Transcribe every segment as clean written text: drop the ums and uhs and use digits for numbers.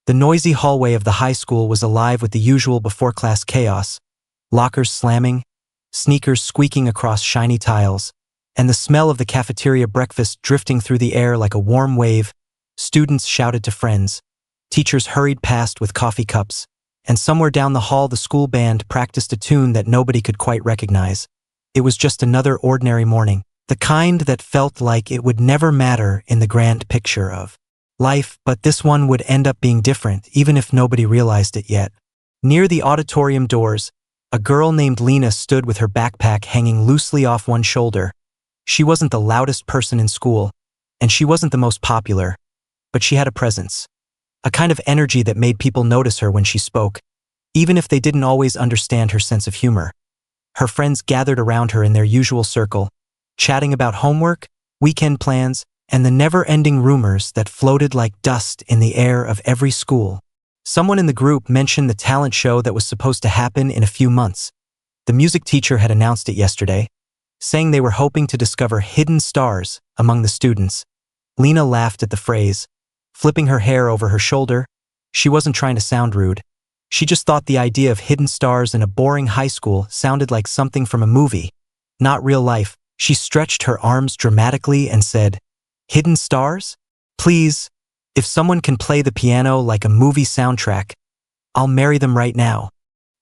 The noisy hallway of the high school was alive with the usual before-class chaos, lockers slamming, sneakers squeaking across shiny tiles, and the smell of the cafeteria breakfast drifting through the air like a warm wave. Students shouted to friends, teachers hurried past with coffee cups, and somewhere down the hall the school band practiced a tune that nobody could quite recognize. It was just another ordinary morning, the kind that felt like it would never matter in the grand picture of life, but this one would end up being different, even if nobody realized it yet. Near the auditorium doors, a girl named Lena stood with her backpack hanging loosely off one shoulder. She wasn't the loudest person in school, and she wasn't the most popular, but she had a presence, a kind of energy that made people notice her when she spoke, even if they didn't always understand her sense of humor. Her friends gathered around her in their usual circle, chatting about homework, weekend plans, and the never-ending rumors that floated like dust in the air of every school. Someone in the group mentioned the talent show that was supposed to happen in a few months. The music teacher had announced it yesterday, saying they were hoping to discover hidden stars among the students. Lena laughed at the phrase, flipping her hair over her shoulder. She wasn't trying to sound rude. She just thought the idea of hidden stars in a boring high school sounded like something from a movie, not real life. She stretched her arms dramatically and said, "Hidden stars? Please, if someone can play the piano like a movie soundtrack, I'll marry them right now."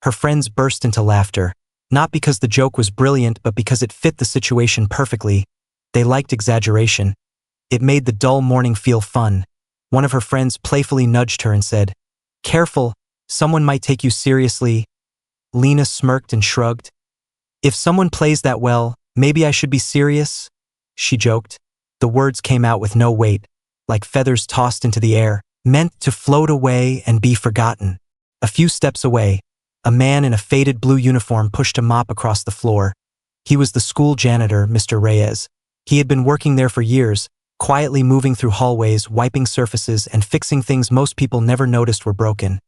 Her friends burst into laughter, not because the joke was brilliant but because it fit the situation perfectly. They liked exaggeration. It made the dull morning feel fun. One of her friends playfully nudged her and said, "Careful, someone might take you seriously." Lena smirked and shrugged. "If someone plays that well, maybe I should be serious," she joked. The words came out with no weight, like feathers tossed into the air, meant to float away and be forgotten. A few steps away, a man in a faded blue uniform pushed a mop across the floor. He was the school janitor, Mr. Reyes. He had been working there for years, quietly moving through hallways, wiping surfaces, and fixing things most people never noticed were broken.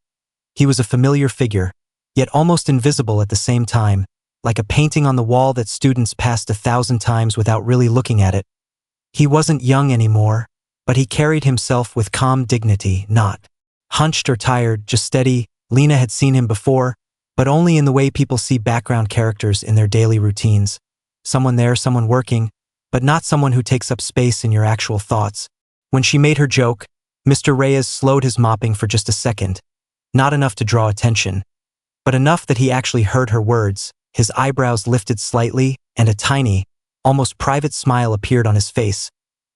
He was a familiar figure, yet almost invisible at the same time, like a painting on the wall that students passed 1,000 times without really looking at it. He wasn't young anymore, but he carried himself with calm dignity, not hunched or tired, just steady. Lena had seen him before, but only in the way people see background characters in their daily routines. Someone there, someone working, but not someone who takes up space in your actual thoughts. When she made her joke, Mr. Reyes slowed his mopping for just a second, not enough to draw attention, but enough that he actually heard her words. His eyebrows lifted slightly, and a tiny, almost private smile appeared on his face.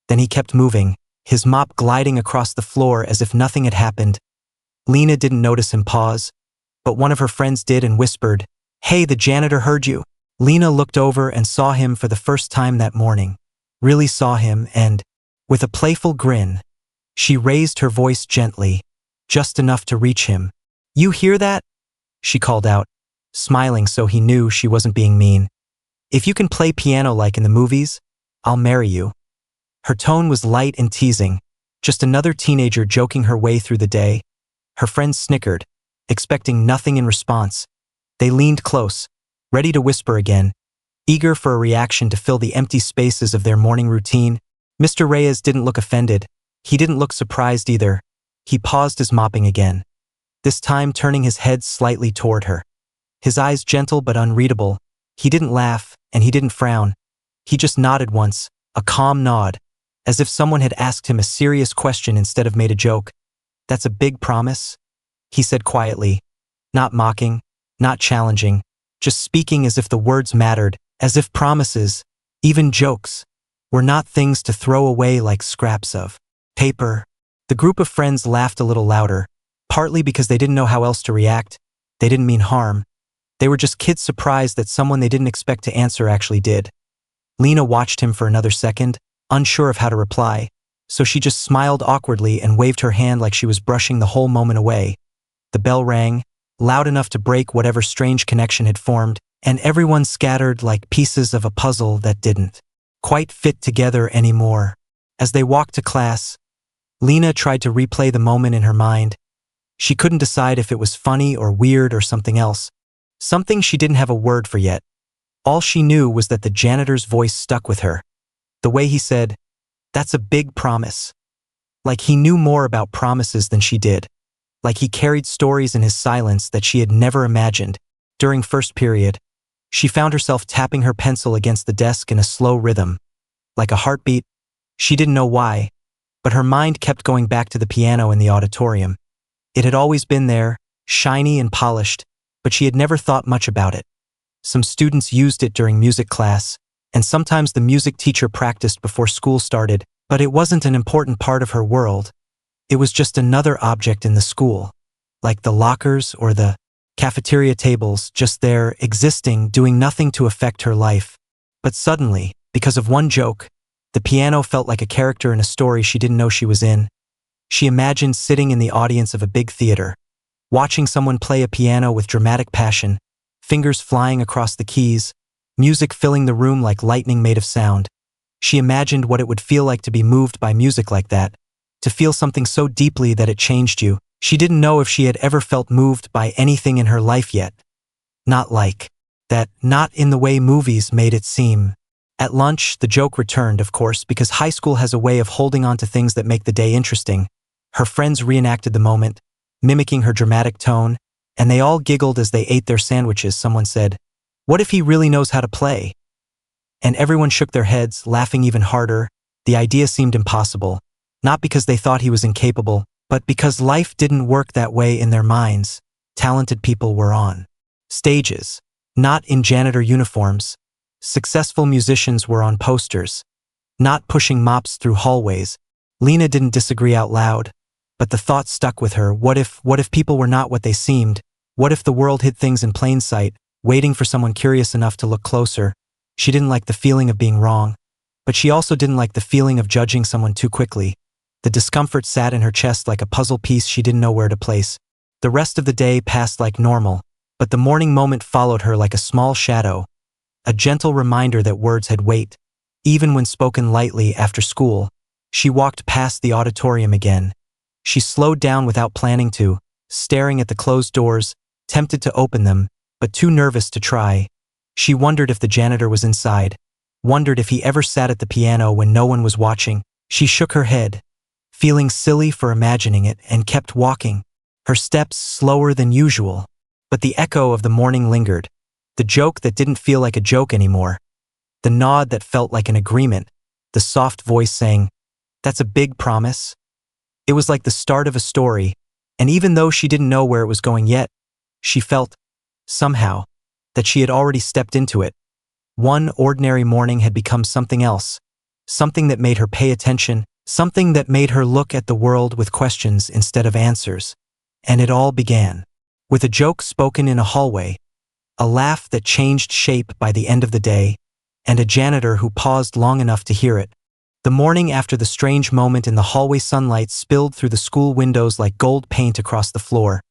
Then he kept moving, his mop gliding across the floor as if nothing had happened. Lena didn't notice him pause, but one of her friends did and whispered, "Hey, the janitor heard you." Lena looked over and saw him for the first time that morning. Really saw him, and, with a playful grin, she raised her voice gently, just enough to reach him. "You hear that?" she called out, smiling so he knew she wasn't being mean. "If you can play piano like in the movies, I'll marry you." Her tone was light and teasing, just another teenager joking her way through the day. Her friends snickered, expecting nothing in response. They leaned close, ready to whisper again, eager for a reaction to fill the empty spaces of their morning routine. Mr. Reyes didn't look offended. He didn't look surprised either. He paused his mopping again, this time turning his head slightly toward her. His eyes gentle but unreadable. He didn't laugh, and he didn't frown. He just nodded once, a calm nod, as if someone had asked him a serious question instead of made a joke. "That's a big promise," he said quietly, not mocking, not challenging, just speaking as if the words mattered, as if promises, even jokes, were not things to throw away like scraps of paper. The group of friends laughed a little louder, partly because they didn't know how else to react. They didn't mean harm. They were just kids surprised that someone they didn't expect to answer actually did. Lena watched him for another second, unsure of how to reply, so she just smiled awkwardly and waved her hand like she was brushing the whole moment away. The bell rang, loud enough to break whatever strange connection had formed, and everyone scattered like pieces of a puzzle that didn't quite fit together anymore. As they walked to class, Lena tried to replay the moment in her mind. She couldn't decide if it was funny or weird or something else. Something she didn't have a word for yet. All she knew was that the janitor's voice stuck with her. The way he said, "That's a big promise." Like he knew more about promises than she did. like he carried stories in his silence that she had never imagined. During first period, she found herself tapping her pencil against the desk in a slow rhythm, like a heartbeat. She didn't know why, but her mind kept going back to the piano in the auditorium. It had always been there, shiny and polished, but she had never thought much about it. Some students used it during music class, and sometimes the music teacher practiced before school started, but it wasn't an important part of her world. It was just another object in the school, like the lockers or the cafeteria tables, just there, existing, doing nothing to affect her life. But suddenly, because of one joke, the piano felt like a character in a story she didn't know she was in. She imagined sitting in the audience of a big theater, watching someone play a piano with dramatic passion, fingers flying across the keys, music filling the room like lightning made of sound. She imagined what it would feel like to be moved by music like that, to feel something so deeply that it changed you. She didn't know if she had ever felt moved by anything in her life yet. Not like that, not in the way movies made it seem. At lunch, the joke returned, of course, because high school has a way of holding on to things that make the day interesting. Her friends reenacted the moment, mimicking her dramatic tone, and they all giggled as they ate their sandwiches. Someone said, "What if he really knows how to play?" And everyone shook their heads, laughing even harder. The idea seemed impossible, not because they thought he was incapable, but because life didn't work that way in their minds. Talented people were on stages, not in janitor uniforms. Successful musicians were on posters, not pushing mops through hallways. Lena didn't disagree out loud, but the thought stuck with her. What if people were not what they seemed? What if the world hid things in plain sight, waiting for someone curious enough to look closer? She didn't like the feeling of being wrong, but she also didn't like the feeling of judging someone too quickly. The discomfort sat in her chest like a puzzle piece she didn't know where to place. The rest of the day passed like normal, but the morning moment followed her like a small shadow, a gentle reminder that words had weight, even when spoken lightly. After school, she walked past the auditorium again. She slowed down without planning to, staring at the closed doors, tempted to open them, but too nervous to try. She wondered if the janitor was inside, wondered if he ever sat at the piano when no one was watching. She shook her head, feeling silly for imagining it, and kept walking, her steps slower than usual. But the echo of the morning lingered, the joke that didn't feel like a joke anymore, the nod that felt like an agreement, the soft voice saying, "That's a big promise." It was like the start of a story, and even though she didn't know where it was going yet, she felt, somehow, that she had already stepped into it. One ordinary morning had become something else, something that made her pay attention, something that made her look at the world with questions instead of answers. And it all began with a joke spoken in a hallway, a laugh that changed shape by the end of the day, and a janitor who paused long enough to hear it. The morning after the strange moment in the hallway, sunlight spilled through the school windows like gold paint across the floor.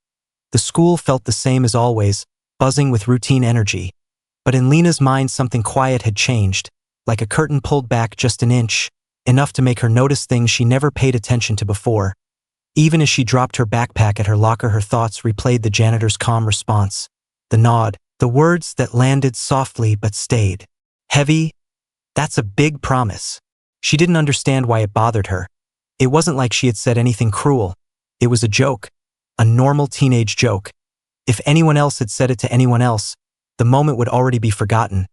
The school felt the same as always, buzzing with routine energy. But in Lena's mind, something quiet had changed, like a curtain pulled back just an inch, enough to make her notice things she never paid attention to before. Even as she dropped her backpack at her locker, her thoughts replayed the janitor's calm response, the nod, the words that landed softly but stayed heavy. "That's a big promise." She didn't understand why it bothered her. It wasn't like she had said anything cruel. It was a joke, a normal teenage joke. If anyone else had said it to anyone else, the moment would already be forgotten.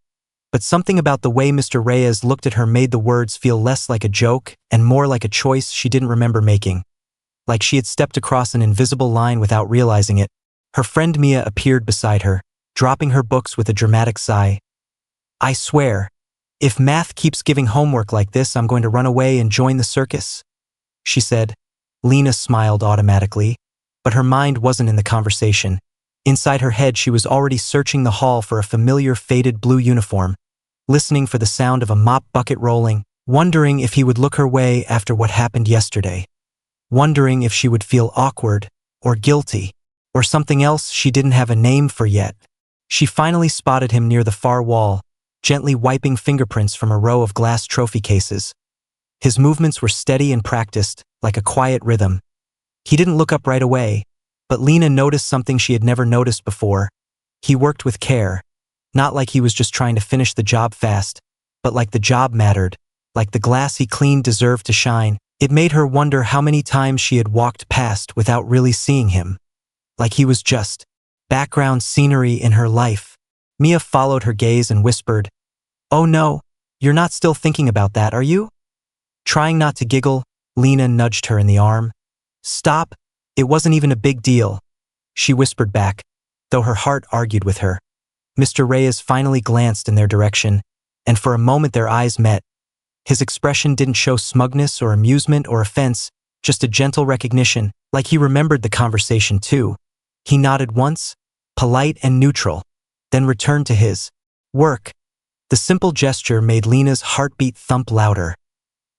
But something about the way Mr. Reyes looked at her made the words feel less like a joke and more like a choice she didn't remember making. Like she had stepped across an invisible line without realizing it. Her friend Mia appeared beside her, dropping her books with a dramatic sigh. "I swear, if math keeps giving homework like this, I'm going to run away and join the circus," she said. Lena smiled automatically, but her mind wasn't in the conversation. Inside her head, she was already searching the hall for a familiar faded blue uniform, listening for the sound of a mop bucket rolling, wondering if he would look her way after what happened yesterday, wondering if she would feel awkward or guilty or something else she didn't have a name for yet. She finally spotted him near the far wall, gently wiping fingerprints from a row of glass trophy cases. His movements were steady and practiced, like a quiet rhythm. He didn't look up right away, but Lena noticed something she had never noticed before. He worked with care, not like he was just trying to finish the job fast, but like the job mattered, like the glass he cleaned deserved to shine. It made her wonder how many times she had walked past without really seeing him, like he was just background scenery in her life. Mia followed her gaze and whispered, "Oh no, you're not still thinking about that, are you?" Trying not to giggle, Lena nudged her in the arm. "Stop, it wasn't even a big deal," she whispered back, though her heart argued with her. Mr. Reyes finally glanced in their direction, and for a moment their eyes met. His expression didn't show smugness or amusement or offense, just a gentle recognition, like he remembered the conversation too. He nodded once, polite and neutral, then returned to his work. The simple gesture made Lena's heartbeat thump louder,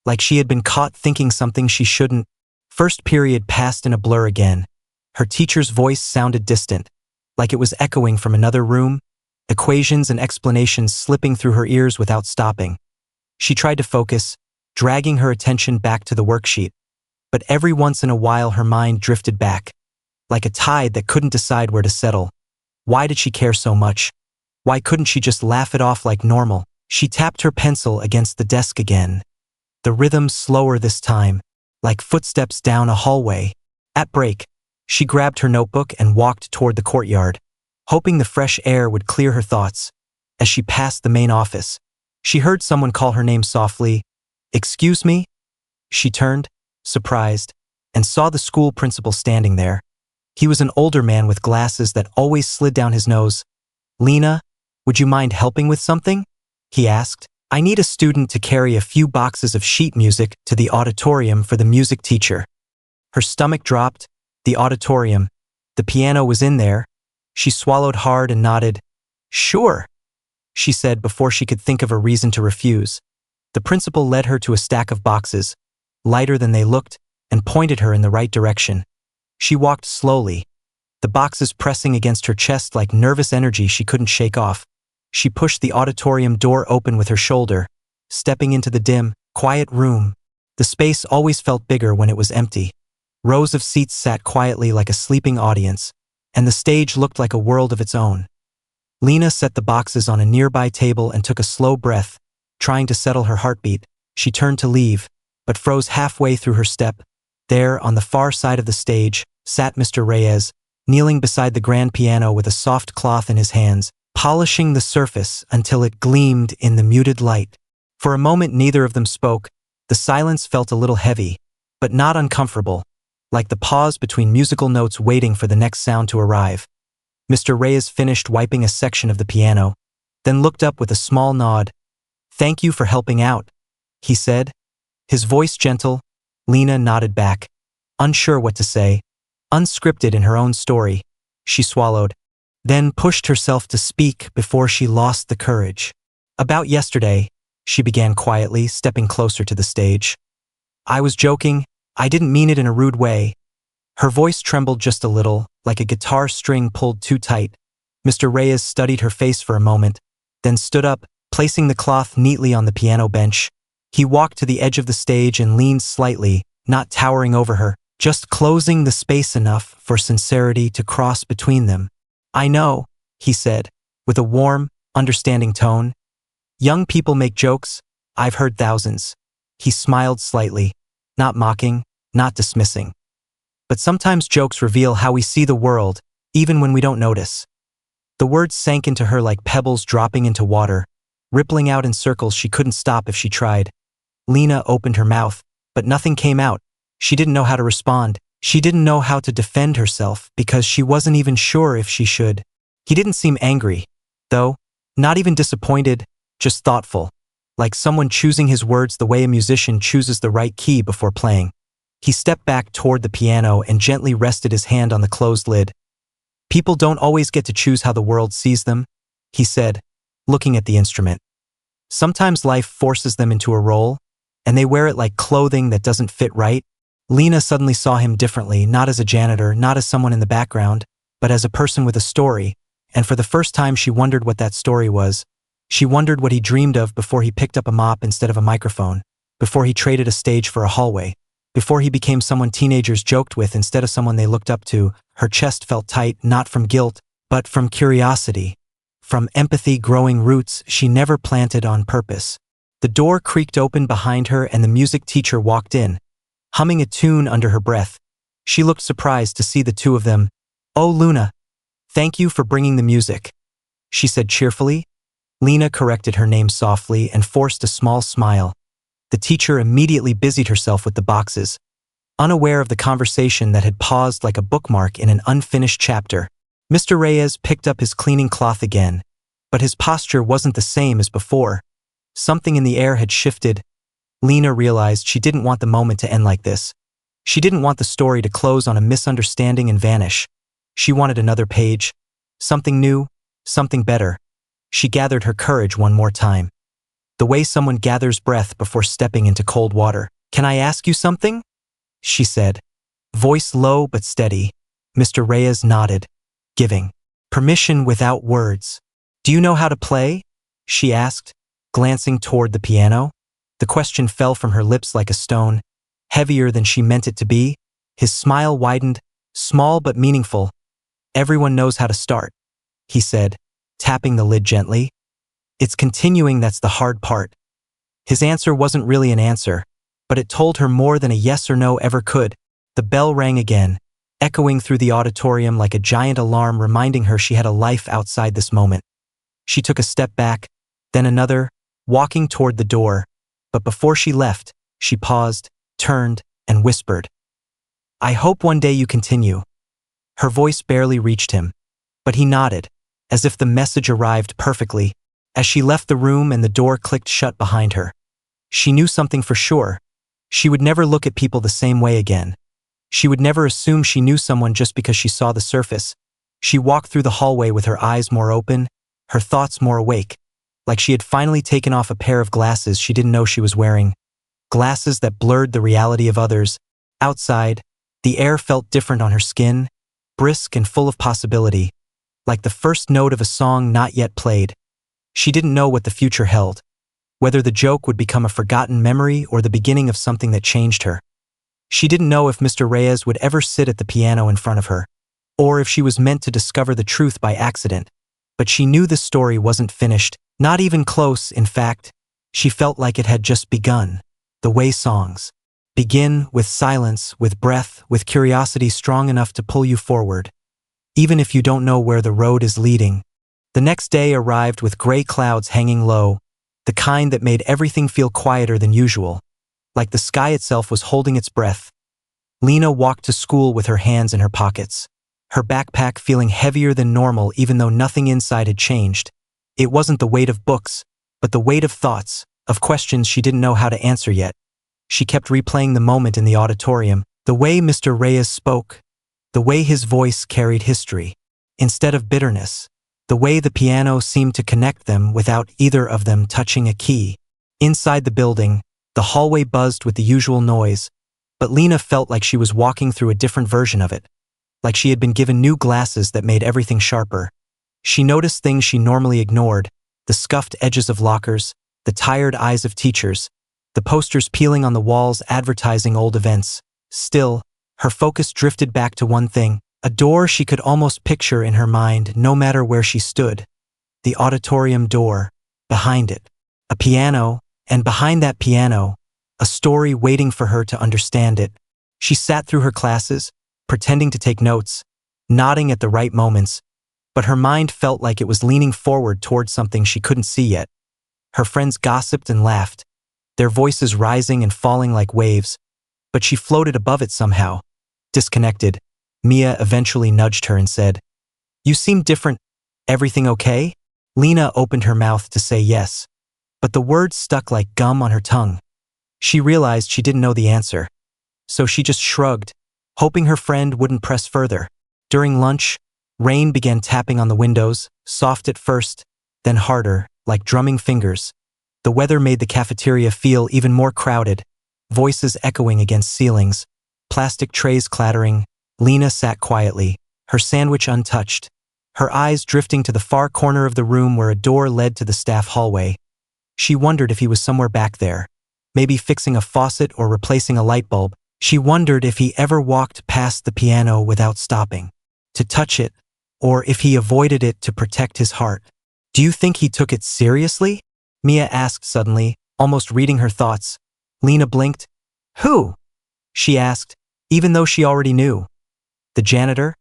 like she had been caught thinking something she shouldn't. First period passed in a blur again. Her teacher's voice sounded distant, like it was echoing from another room, equations and explanations slipping through her ears without stopping. She tried to focus, dragging her attention back to the worksheet, but every once in a while her mind drifted back, like a tide that couldn't decide where to settle. Why did she care so much? Why couldn't she just laugh it off like normal? She tapped her pencil against the desk again, the rhythm slower this time, like footsteps down a hallway. At break, she grabbed her notebook and walked toward the courtyard, hoping the fresh air would clear her thoughts. As she passed the main office, she heard someone call her name softly. "Excuse me?" She turned, surprised, and saw the school principal standing there. He was an older man with glasses that always slid down his nose. "Lena, would you mind helping with something?" he asked. "I need a student to carry a few boxes of sheet music to the auditorium for the music teacher." Her stomach dropped. The auditorium. The piano was in there. She swallowed hard and nodded. "Sure," she said before she could think of a reason to refuse. The principal led her to a stack of boxes, lighter than they looked, and pointed her in the right direction. She walked slowly, the boxes pressing against her chest like nervous energy she couldn't shake off. She pushed the auditorium door open with her shoulder, stepping into the dim, quiet room. The space always felt bigger when it was empty. Rows of seats sat quietly like a sleeping audience, and the stage looked like a world of its own. Lena set the boxes on a nearby table and took a slow breath, trying to settle her heartbeat. She turned to leave, but froze halfway through her step. There, on the far side of the stage, sat Mr. Reyes, kneeling beside the grand piano with a soft cloth in his hands, polishing the surface until it gleamed in the muted light. For a moment neither of them spoke. The silence felt a little heavy, but not uncomfortable, like the pause between musical notes waiting for the next sound to arrive. Mr. Reyes finished wiping a section of the piano, then looked up with a small nod. "Thank you for helping out," he said, his voice gentle. Lena nodded back, unsure what to say, unscripted in her own story. She swallowed, then pushed herself to speak before she lost the courage. "About yesterday," she began quietly, stepping closer to the stage. "I was joking. I didn't mean it in a rude way." Her voice trembled just a little, like a guitar string pulled too tight. Mr. Reyes studied her face for a moment, then stood up, placing the cloth neatly on the piano bench. He walked to the edge of the stage and leaned slightly, not towering over her, just closing the space enough for sincerity to cross between them. "I know," he said, with a warm, understanding tone. "Young people make jokes. I've heard thousands." He smiled slightly, not mocking, not dismissing. "But sometimes jokes reveal how we see the world, even when we don't notice." The words sank into her like pebbles dropping into water, rippling out in circles she couldn't stop if she tried. Lena opened her mouth, but nothing came out. She didn't know how to respond. She didn't know how to defend herself because she wasn't even sure if she should. He didn't seem angry, though, not even disappointed, just thoughtful, like someone choosing his words the way a musician chooses the right key before playing. He stepped back toward the piano and gently rested his hand on the closed lid. "People don't always get to choose how the world sees them," he said, looking at the instrument. "Sometimes life forces them into a role, and they wear it like clothing that doesn't fit right." Lena suddenly saw him differently, not as a janitor, not as someone in the background, but as a person with a story, and for the first time she wondered what that story was. She wondered what he dreamed of before he picked up a mop instead of a microphone, before he traded a stage for a hallway, before he became someone teenagers joked with instead of someone they looked up to. Her chest felt tight, not from guilt, but from curiosity, from empathy growing roots she never planted on purpose. The door creaked open behind her and the music teacher walked in, humming a tune under her breath. She looked surprised to see the two of them. "Oh, Luna, thank you for bringing the music," she said cheerfully. Lena corrected her name softly and forced a small smile. The teacher immediately busied herself with the boxes, unaware of the conversation that had paused like a bookmark in an unfinished chapter. Mr. Reyes picked up his cleaning cloth again, but his posture wasn't the same as before. Something in the air had shifted. Lena realized she didn't want the moment to end like this. She didn't want the story to close on a misunderstanding and vanish. She wanted another page, something new, something better. She gathered her courage one more time. The way someone gathers breath before stepping into cold water. "Can I ask you something?" she said, voice low but steady. Mr. Reyes nodded, giving permission without words. "Do you know how to play?" she asked, glancing toward the piano. The question fell from her lips like a stone, heavier than she meant it to be. His smile widened, small but meaningful. "Everyone knows how to start," he said, tapping the lid gently. "It's continuing that's the hard part." His answer wasn't really an answer, but it told her more than a yes or no ever could. The bell rang again, echoing through the auditorium like a giant alarm reminding her she had a life outside this moment. She took a step back, then another, walking toward the door, but before she left, she paused, turned, and whispered, "I hope one day you continue." Her voice barely reached him, but he nodded, as if the message arrived perfectly. As she left the room and the door clicked shut behind her, she knew something for sure. She would never look at people the same way again. She would never assume she knew someone just because she saw the surface. She walked through the hallway with her eyes more open, her thoughts more awake, like she had finally taken off a pair of glasses she didn't know she was wearing. Glasses that blurred the reality of others. Outside, the air felt different on her skin, brisk and full of possibility, like the first note of a song not yet played. She didn't know what the future held, whether the joke would become a forgotten memory or the beginning of something that changed her. She didn't know if Mr. Reyes would ever sit at the piano in front of her, or if she was meant to discover the truth by accident. But she knew the story wasn't finished, not even close, in fact. She felt like it had just begun. The way songs begin, with silence, with breath, with curiosity strong enough to pull you forward, even if you don't know where the road is leading. The next day arrived with gray clouds hanging low, the kind that made everything feel quieter than usual, like the sky itself was holding its breath. Lena walked to school with her hands in her pockets, her backpack feeling heavier than normal even though nothing inside had changed. It wasn't the weight of books, but the weight of thoughts, of questions she didn't know how to answer yet. She kept replaying the moment in the auditorium, the way Mr. Reyes spoke, the way his voice carried history, instead of bitterness, the way the piano seemed to connect them without either of them touching a key. Inside the building, the hallway buzzed with the usual noise, but Lena felt like she was walking through a different version of it, like she had been given new glasses that made everything sharper. She noticed things she normally ignored, the scuffed edges of lockers, the tired eyes of teachers, the posters peeling on the walls advertising old events. Still, her focus drifted back to one thing, a door she could almost picture in her mind no matter where she stood. The auditorium door. Behind it, a piano, and behind that piano, a story waiting for her to understand it. She sat through her classes, pretending to take notes, nodding at the right moments, but her mind felt like it was leaning forward towards something she couldn't see yet. Her friends gossiped and laughed, their voices rising and falling like waves, but she floated above it somehow. Disconnected, Mia eventually nudged her and said, "You seem different. Everything okay?" Lena opened her mouth to say yes, but the words stuck like gum on her tongue. She realized she didn't know the answer, so she just shrugged, hoping her friend wouldn't press further. During lunch, rain began tapping on the windows, soft at first, then harder, like drumming fingers. The weather made the cafeteria feel even more crowded, voices echoing against ceilings, plastic trays clattering. Lena sat quietly, her sandwich untouched, her eyes drifting to the far corner of the room where a door led to the staff hallway. She wondered if he was somewhere back there, maybe fixing a faucet or replacing a light bulb. She wondered if he ever walked past the piano without stopping to touch it, or if he avoided it to protect his heart. "Do you think he took it seriously?" Mia asked suddenly, almost reading her thoughts. Lena blinked. "Who?" she asked, even though she already knew. The janitor?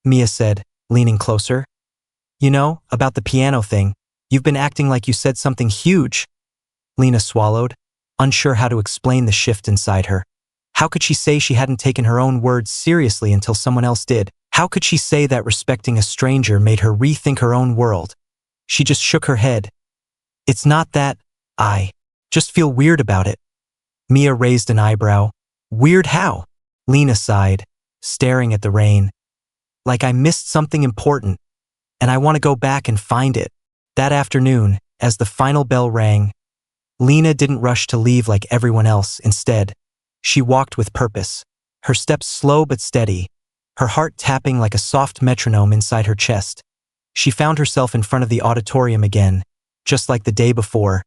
Mia said, leaning closer. You know, about the piano thing, you've been acting like you said something huge. Lena swallowed, unsure how to explain the shift inside her. How could she say she hadn't taken her own words seriously until someone else did? How could she say that respecting a stranger made her rethink her own world? She just shook her head. It's not that, I just feel weird about it. Mia raised an eyebrow. Weird how? Lena sighed, staring at the rain. Like I missed something important, and I want to go back and find it. That afternoon, as the final bell rang, Lena didn't rush to leave like everyone else. Instead, she walked with purpose, her steps slow but steady, her heart tapping like a soft metronome inside her chest. She found herself in front of the auditorium again, just like the day before.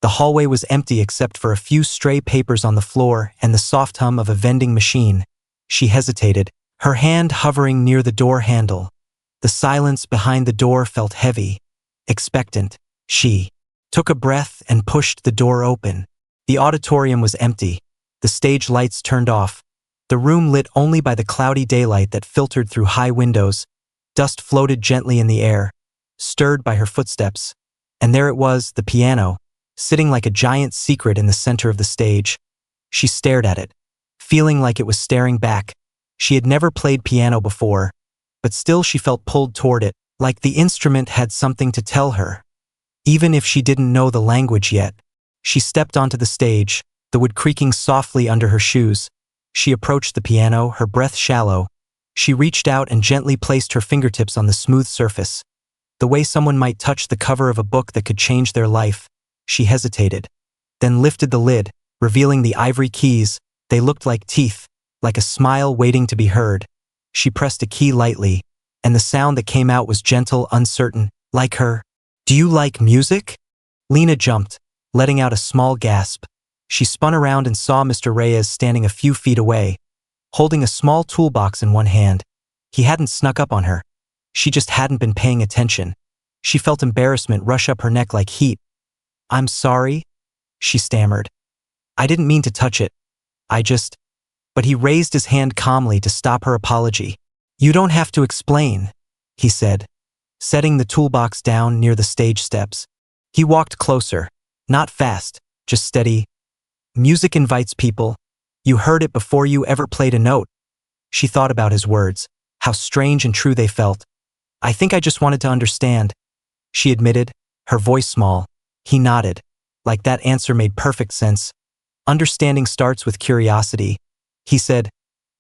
The hallway was empty except for a few stray papers on the floor and the soft hum of a vending machine. She hesitated, her hand hovering near the door handle. The silence behind the door felt heavy, expectant. She took a breath and pushed the door open. The auditorium was empty, the stage lights turned off, the room lit only by the cloudy daylight that filtered through high windows. Dust floated gently in the air, stirred by her footsteps. And there it was, the piano, sitting like a giant secret in the center of the stage. She stared at it, feeling like it was staring back. She had never played piano before, but still she felt pulled toward it, like the instrument had something to tell her. Even if she didn't know the language yet. She stepped onto the stage, the wood creaking softly under her shoes. She approached the piano, her breath shallow. She reached out and gently placed her fingertips on the smooth surface. The way someone might touch the cover of a book that could change their life. She hesitated, then lifted the lid, revealing the ivory keys. They looked like teeth, like a smile waiting to be heard. She pressed a key lightly, and the sound that came out was gentle, uncertain, like her. Do you like music? Lena jumped, letting out a small gasp. She spun around and saw Mr. Reyes standing a few feet away, holding a small toolbox in one hand. He hadn't snuck up on her. She just hadn't been paying attention. She felt embarrassment rush up her neck like heat. I'm sorry, she stammered. I didn't mean to touch it. But he raised his hand calmly to stop her apology. You don't have to explain, he said, setting the toolbox down near the stage steps. He walked closer, not fast, just steady. Music invites people. You heard it before you ever played a note. She thought about his words, how strange and true they felt. I think I just wanted to understand, she admitted, her voice small. He nodded, like that answer made perfect sense. Understanding starts with curiosity. He said,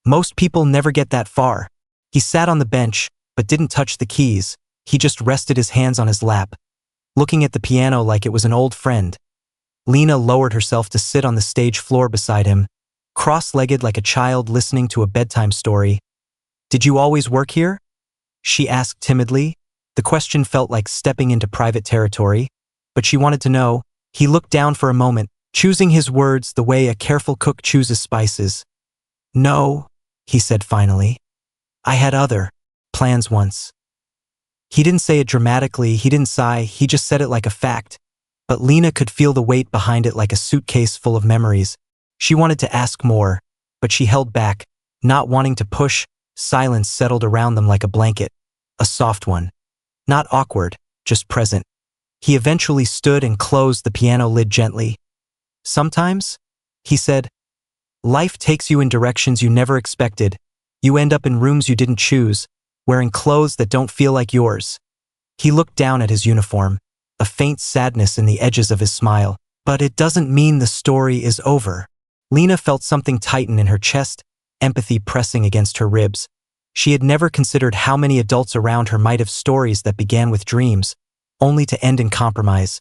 most people never get that far. He sat on the bench, but didn't touch the keys. He just rested his hands on his lap, looking at the piano like it was an old friend. Lena lowered herself to sit on the stage floor beside him, cross-legged like a child listening to a bedtime story. Did you always work here? She asked timidly. The question felt like stepping into private territory, but she wanted to know. He looked down for a moment, choosing his words the way a careful cook chooses spices. No, he said finally. I had other plans once. He didn't say it dramatically, he didn't sigh, he just said it like a fact. But Lena could feel the weight behind it like a suitcase full of memories. She wanted to ask more, but she held back, not wanting to push. Silence settled around them like a blanket, a soft one. Not awkward, just present. He eventually stood and closed the piano lid gently. Sometimes, he said, life takes you in directions you never expected. You end up in rooms you didn't choose, wearing clothes that don't feel like yours. He looked down at his uniform, a faint sadness in the edges of his smile. But it doesn't mean the story is over. Lena felt something tighten in her chest, empathy pressing against her ribs. She had never considered how many adults around her might have stories that began with dreams, only to end in compromise.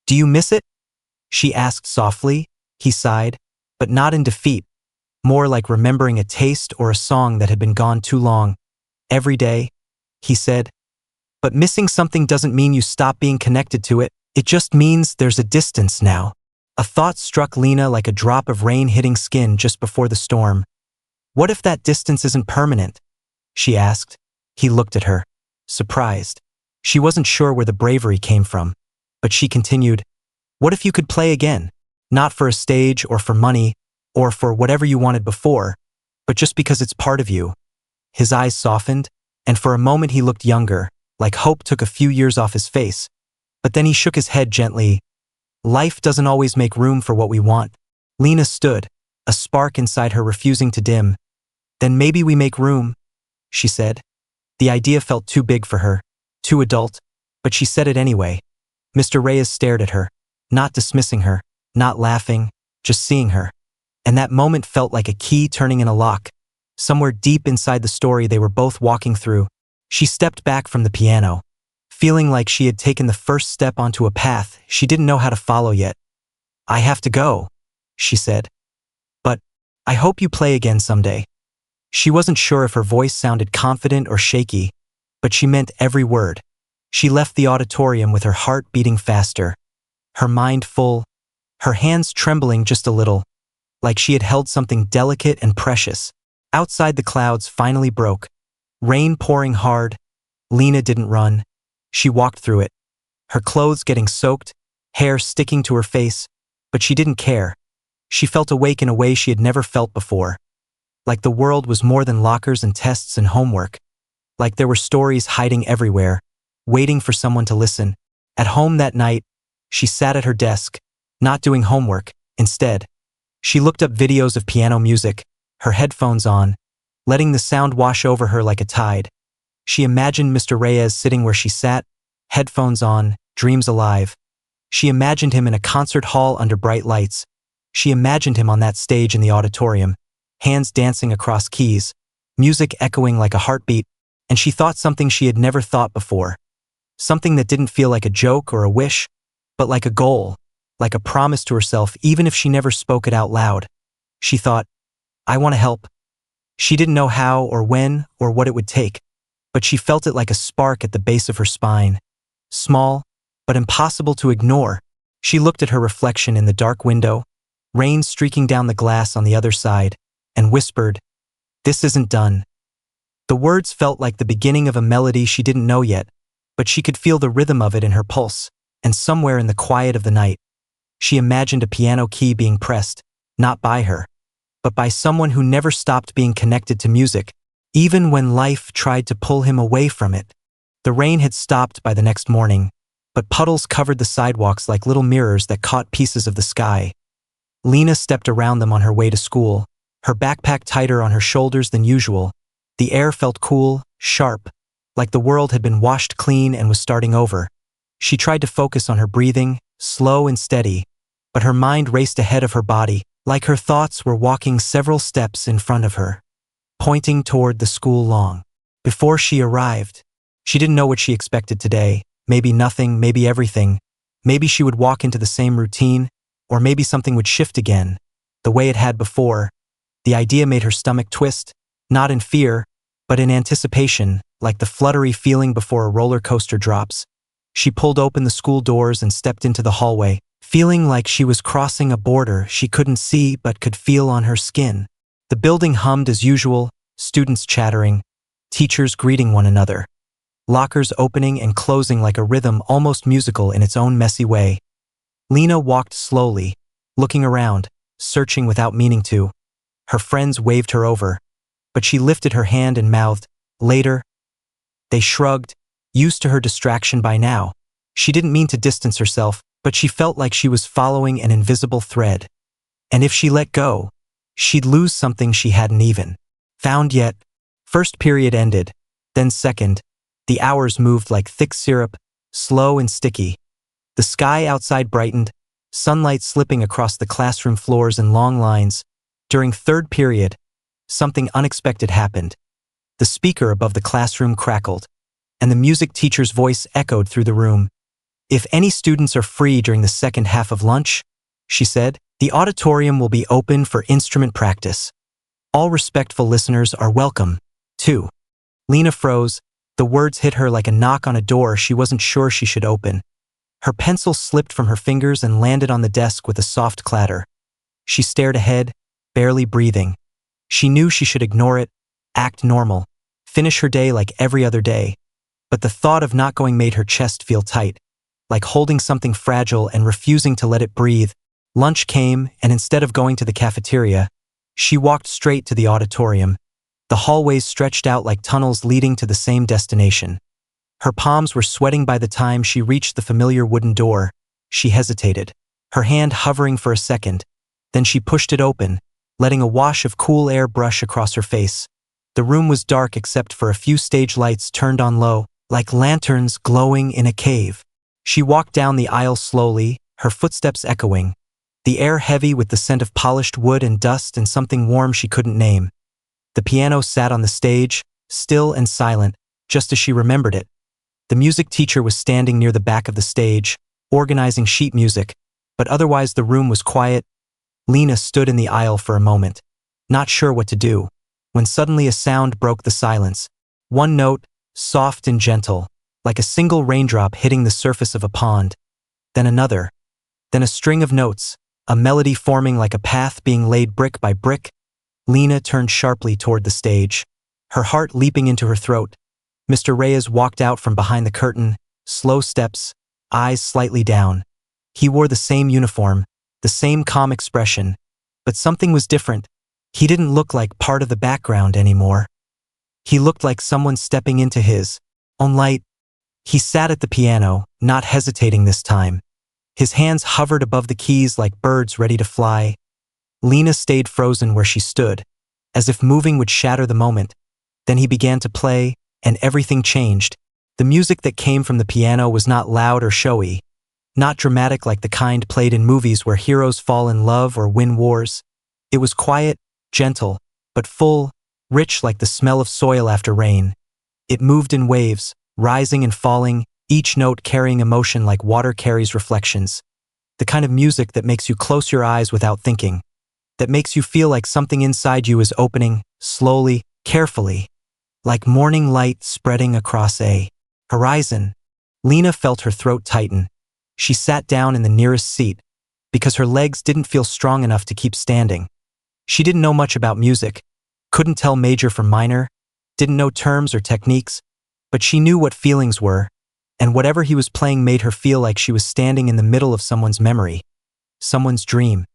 Do you miss it? She asked softly. He sighed, but not in defeat, more like remembering a taste or a song that had been gone too long. Every day, he said. But missing something doesn't mean you stop being connected to it. It just means there's a distance now. A thought struck Lena like a drop of rain hitting skin just before the storm. What if that distance isn't permanent? She asked. He looked at her, surprised. She wasn't sure where the bravery came from, but she continued. What if you could play again? Not for a stage or for money, or for whatever you wanted before, but just because it's part of you. His eyes softened, and for a moment he looked younger, like hope took a few years off his face. But then he shook his head gently. Life doesn't always make room for what we want. Lena stood, a spark inside her refusing to dim. Then maybe we make room, she said. The idea felt too big for her, too adult, but she said it anyway. Mr. Reyes stared at her, not dismissing her, not laughing, just seeing her. And that moment felt like a key turning in a lock. Somewhere deep inside the story they were both walking through, she stepped back from the piano, feeling like she had taken the first step onto a path she didn't know how to follow yet. I have to go, she said. But I hope you play again someday. She wasn't sure if her voice sounded confident or shaky, but she meant every word. She left the auditorium with her heart beating faster, her mind full, her hands trembling just a little, like she had held something delicate and precious. Outside the clouds finally broke, rain pouring hard. Lena didn't run. She walked through it, her clothes getting soaked, hair sticking to her face, but she didn't care. She felt awake in a way she had never felt before. Like the world was more than lockers and tests and homework. Like there were stories hiding everywhere, waiting for someone to listen. At home that night, she sat at her desk, not doing homework. Instead, she looked up videos of piano music, her headphones on, letting the sound wash over her like a tide. She imagined Mr. Reyes sitting where she sat, headphones on, dreams alive. She imagined him in a concert hall under bright lights. She imagined him on that stage in the auditorium, hands dancing across keys, music echoing like a heartbeat, and she thought something she had never thought before. Something that didn't feel like a joke or a wish, but like a goal, like a promise to herself even if she never spoke it out loud. She thought, I want to help. She didn't know how or when or what it would take, but she felt it like a spark at the base of her spine. Small, but impossible to ignore. She looked at her reflection in the dark window, rain streaking down the glass on the other side, and whispered, This isn't done. The words felt like the beginning of a melody she didn't know yet, but she could feel the rhythm of it in her pulse, and somewhere in the quiet of the night, she imagined a piano key being pressed, not by her, but by someone who never stopped being connected to music, even when life tried to pull him away from it. The rain had stopped by the next morning, but puddles covered the sidewalks like little mirrors that caught pieces of the sky. Lena stepped around them on her way to school, her backpack tighter on her shoulders than usual. The air felt cool, sharp, like the world had been washed clean and was starting over. She tried to focus on her breathing, slow and steady, but her mind raced ahead of her body, like her thoughts were walking several steps in front of her, pointing toward the school lawn. Before she arrived, she didn't know what she expected today. Maybe nothing, maybe everything. Maybe she would walk into the same routine, or maybe something would shift again, the way it had before. The idea made her stomach twist, not in fear, but in anticipation, like the fluttery feeling before a roller coaster drops. She pulled open the school doors and stepped into the hallway, feeling like she was crossing a border she couldn't see but could feel on her skin. The building hummed as usual, students chattering, teachers greeting one another, lockers opening and closing like a rhythm almost musical in its own messy way. Lena walked slowly, looking around, searching without meaning to. Her friends waved her over, but she lifted her hand and mouthed, "Later." They shrugged, used to her distraction by now. She didn't mean to distance herself, but she felt like she was following an invisible thread. And if she let go, she'd lose something she hadn't even found yet. First period ended, then second. The hours moved like thick syrup, slow and sticky. The sky outside brightened, sunlight slipping across the classroom floors in long lines. During third period, something unexpected happened. The speaker above the classroom crackled, and the music teacher's voice echoed through the room. "If any students are free during the second half of lunch," she said, "the auditorium will be open for instrument practice. All respectful listeners are welcome, too." Lena froze. The words hit her like a knock on a door she wasn't sure she should open. Her pencil slipped from her fingers and landed on the desk with a soft clatter. She stared ahead, barely breathing. She knew she should ignore it, act normal, finish her day like every other day. But the thought of not going made her chest feel tight, like holding something fragile and refusing to let it breathe. Lunch came, and instead of going to the cafeteria, she walked straight to the auditorium. The hallways stretched out like tunnels leading to the same destination. Her palms were sweating by the time she reached the familiar wooden door. She hesitated, her hand hovering for a second. Then she pushed it open, letting a wash of cool air brush across her face. The room was dark except for a few stage lights turned on low, like lanterns glowing in a cave. She walked down the aisle slowly, her footsteps echoing, the air heavy with the scent of polished wood and dust and something warm she couldn't name. The piano sat on the stage, still and silent, just as she remembered it. The music teacher was standing near the back of the stage, organizing sheet music, but otherwise the room was quiet. Lena stood in the aisle for a moment, not sure what to do, when suddenly a sound broke the silence. One note, soft and gentle, like a single raindrop hitting the surface of a pond. Then another. Then a string of notes, a melody forming like a path being laid brick by brick. Lena turned sharply toward the stage, her heart leaping into her throat. Mr. Reyes walked out from behind the curtain, slow steps, eyes slightly down. He wore the same uniform, the same calm expression, but something was different. He didn't look like part of the background anymore. He looked like someone stepping into his own light. He sat at the piano, not hesitating this time. His hands hovered above the keys like birds ready to fly. Lena stayed frozen where she stood, as if moving would shatter the moment. Then he began to play, and everything changed. The music that came from the piano was not loud or showy, not dramatic like the kind played in movies where heroes fall in love or win wars. It was quiet, gentle, but full, rich like the smell of soil after rain. It moved in waves, rising and falling, each note carrying emotion like water carries reflections. The kind of music that makes you close your eyes without thinking, that makes you feel like something inside you is opening, slowly, carefully, like morning light spreading across a horizon. Lena felt her throat tighten. She sat down in the nearest seat, because her legs didn't feel strong enough to keep standing. She didn't know much about music, couldn't tell major from minor, didn't know terms or techniques, but she knew what feelings were, and whatever he was playing made her feel like she was standing in the middle of someone's memory, someone's dream,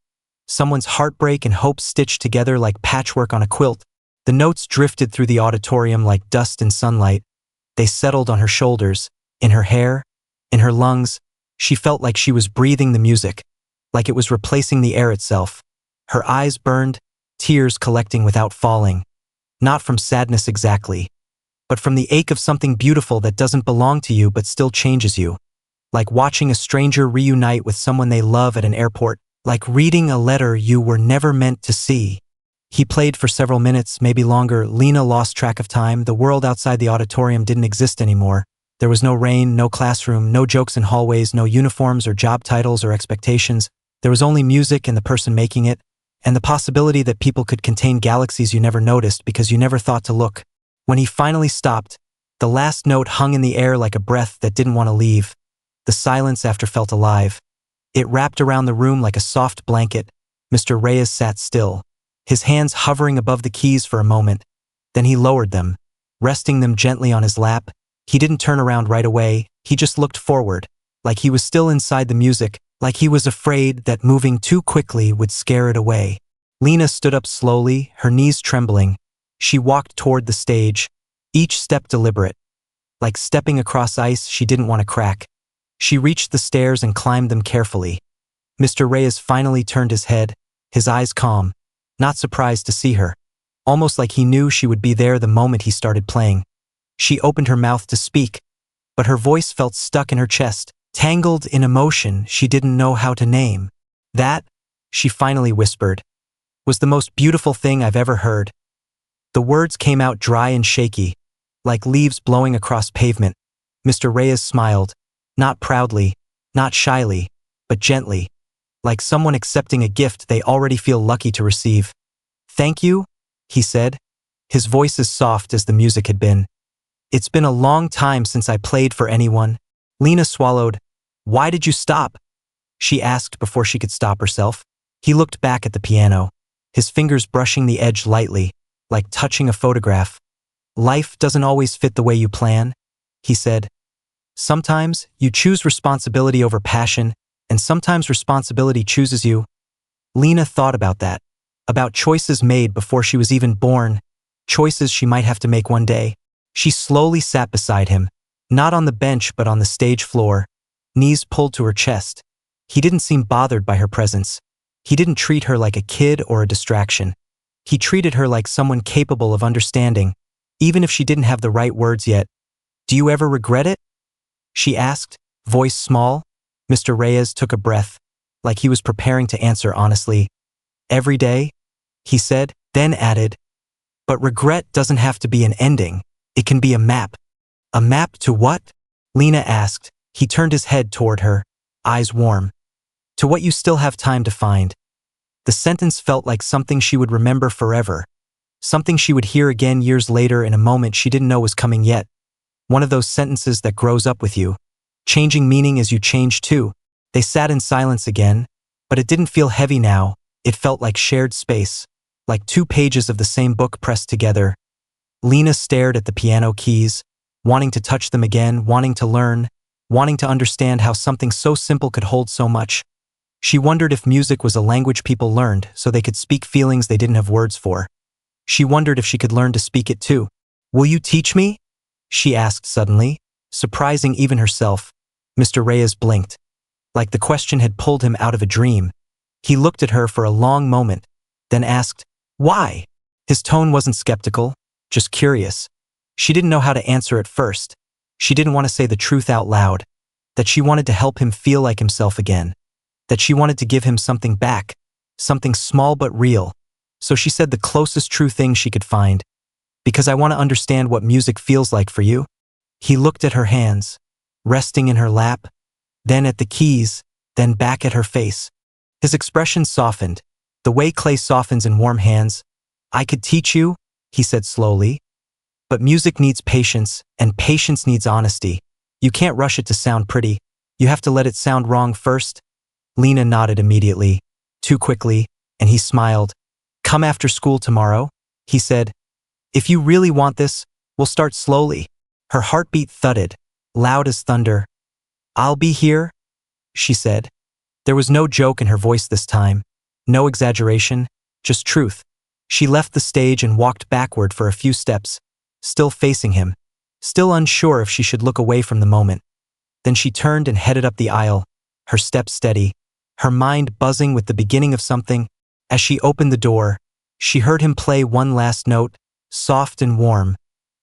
someone's heartbreak and hope stitched together like patchwork on a quilt. The notes drifted through the auditorium like dust in sunlight. They settled on her shoulders, in her hair, in her lungs. She felt like she was breathing the music, like it was replacing the air itself. Her eyes burned, tears collecting without falling. Not from sadness exactly, but from the ache of something beautiful that doesn't belong to you but still changes you. Like watching a stranger reunite with someone they love at an airport, like reading a letter you were never meant to see. He played for several minutes, maybe longer. Lena lost track of time. The world outside the auditorium didn't exist anymore. There was no rain, no classroom, no jokes in hallways, no uniforms or job titles or expectations. There was only music and the person making it, and the possibility that people could contain galaxies you never noticed because you never thought to look. When he finally stopped, the last note hung in the air like a breath that didn't want to leave. The silence after felt alive. It wrapped around the room like a soft blanket. Mr. Reyes sat still, his hands hovering above the keys for a moment. Then he lowered them, resting them gently on his lap. He didn't turn around right away, he just looked forward, like he was still inside the music, like he was afraid that moving too quickly would scare it away. Lena stood up slowly, her knees trembling. She walked toward the stage, each step deliberate, like stepping across ice she didn't want to crack. She reached the stairs and climbed them carefully. Mr. Reyes finally turned his head, his eyes calm, not surprised to see her, almost like he knew she would be there the moment he started playing. She opened her mouth to speak, but her voice felt stuck in her chest, tangled in emotion she didn't know how to name. That, she finally whispered, was the most beautiful thing I've ever heard. The words came out dry and shaky, like leaves blowing across pavement. Mr. Reyes smiled, not proudly, not shyly, but gently, like someone accepting a gift they already feel lucky to receive. "Thank you," he said, his voice as soft as the music had been. "It's been a long time since I played for anyone." Lena swallowed. "Why did you stop?" she asked before she could stop herself. He looked back at the piano, his fingers brushing the edge lightly, like touching a photograph. "Life doesn't always fit the way you plan," he said. "Sometimes you choose responsibility over passion, and sometimes responsibility chooses you. Lena thought about that, about choices made before she was even born, choices she might have to make one day. She slowly sat beside him, not on the bench but on the stage floor, knees pulled to her chest. He didn't seem bothered by her presence. He didn't treat her like a kid or a distraction. He treated her like someone capable of understanding, even if she didn't have the right words yet. "Do you ever regret it?" she asked, voice small. Mr. Reyes took a breath, like he was preparing to answer honestly. "Every day," he said, then added, "But regret doesn't have to be an ending. It can be a map." "A map to what?" Lena asked. He turned his head toward her, eyes warm. "To what you still have time to find." The sentence felt like something she would remember forever, something she would hear again years later in a moment she didn't know was coming yet. One of those sentences that grows up with you, changing meaning as you change too. They sat in silence again, but it didn't feel heavy now. It felt like shared space, like two pages of the same book pressed together. Lena stared at the piano keys, wanting to touch them again, wanting to learn, wanting to understand how something so simple could hold so much. She wondered if music was a language people learned so they could speak feelings they didn't have words for. She wondered if she could learn to speak it too. "Will you teach me?" she asked suddenly, surprising even herself. Mr. Reyes blinked, like the question had pulled him out of a dream. He looked at her for a long moment, then asked, "Why?" His tone wasn't skeptical, just curious. She didn't know how to answer at first. She didn't want to say the truth out loud, that she wanted to help him feel like himself again, that she wanted to give him something back, something small but real. So she said the closest true thing she could find, "Because I want to understand what music feels like for you." He looked at her hands, resting in her lap, then at the keys, then back at her face. His expression softened, the way clay softens in warm hands. "I could teach you," he said slowly, "but music needs patience, and patience needs honesty. You can't rush it to sound pretty. You have to let it sound wrong first." Lena nodded immediately, too quickly, and he smiled. "Come after school tomorrow," he said. "If you really want this, we'll start slowly." Her heartbeat thudded, loud as thunder. "I'll be here," she said. There was no joke in her voice this time, no exaggeration, just truth. She left the stage and walked backward for a few steps, still facing him, still unsure if she should look away from the moment. Then she turned and headed up the aisle, her steps steady, her mind buzzing with the beginning of something. As she opened the door, she heard him play one last note, soft and warm,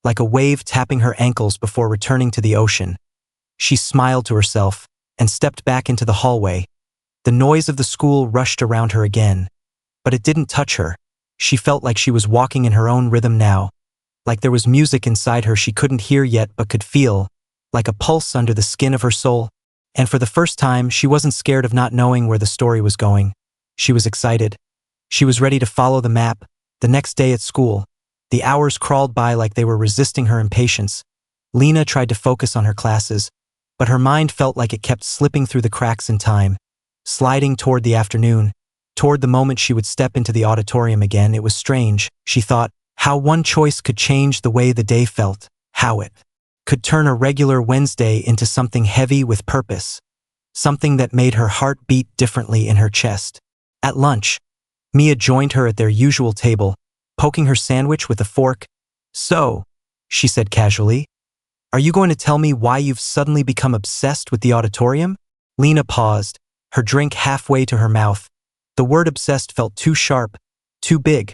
like a wave tapping her ankles before returning to the ocean. She smiled to herself and stepped back into the hallway. The noise of the school rushed around her again, but it didn't touch her. She felt like she was walking in her own rhythm now, like there was music inside her she couldn't hear yet but could feel, like a pulse under the skin of her soul. And for the first time, she wasn't scared of not knowing where the story was going. She was excited. She was ready to follow the map. The next day at school, the hours crawled by like they were resisting her impatience. Lena tried to focus on her classes, but her mind felt like it kept slipping through the cracks in time, sliding toward the afternoon, toward the moment she would step into the auditorium again. It was strange, she thought, how one choice could change the way the day felt, how it could turn a regular Wednesday into something heavy with purpose, something that made her heart beat differently in her chest. At lunch, Mia joined her at their usual table, poking her sandwich with a fork. "So," she said casually, "are you going to tell me why you've suddenly become obsessed with the auditorium?" Lena paused, her drink halfway to her mouth. The word obsessed felt too sharp, too big,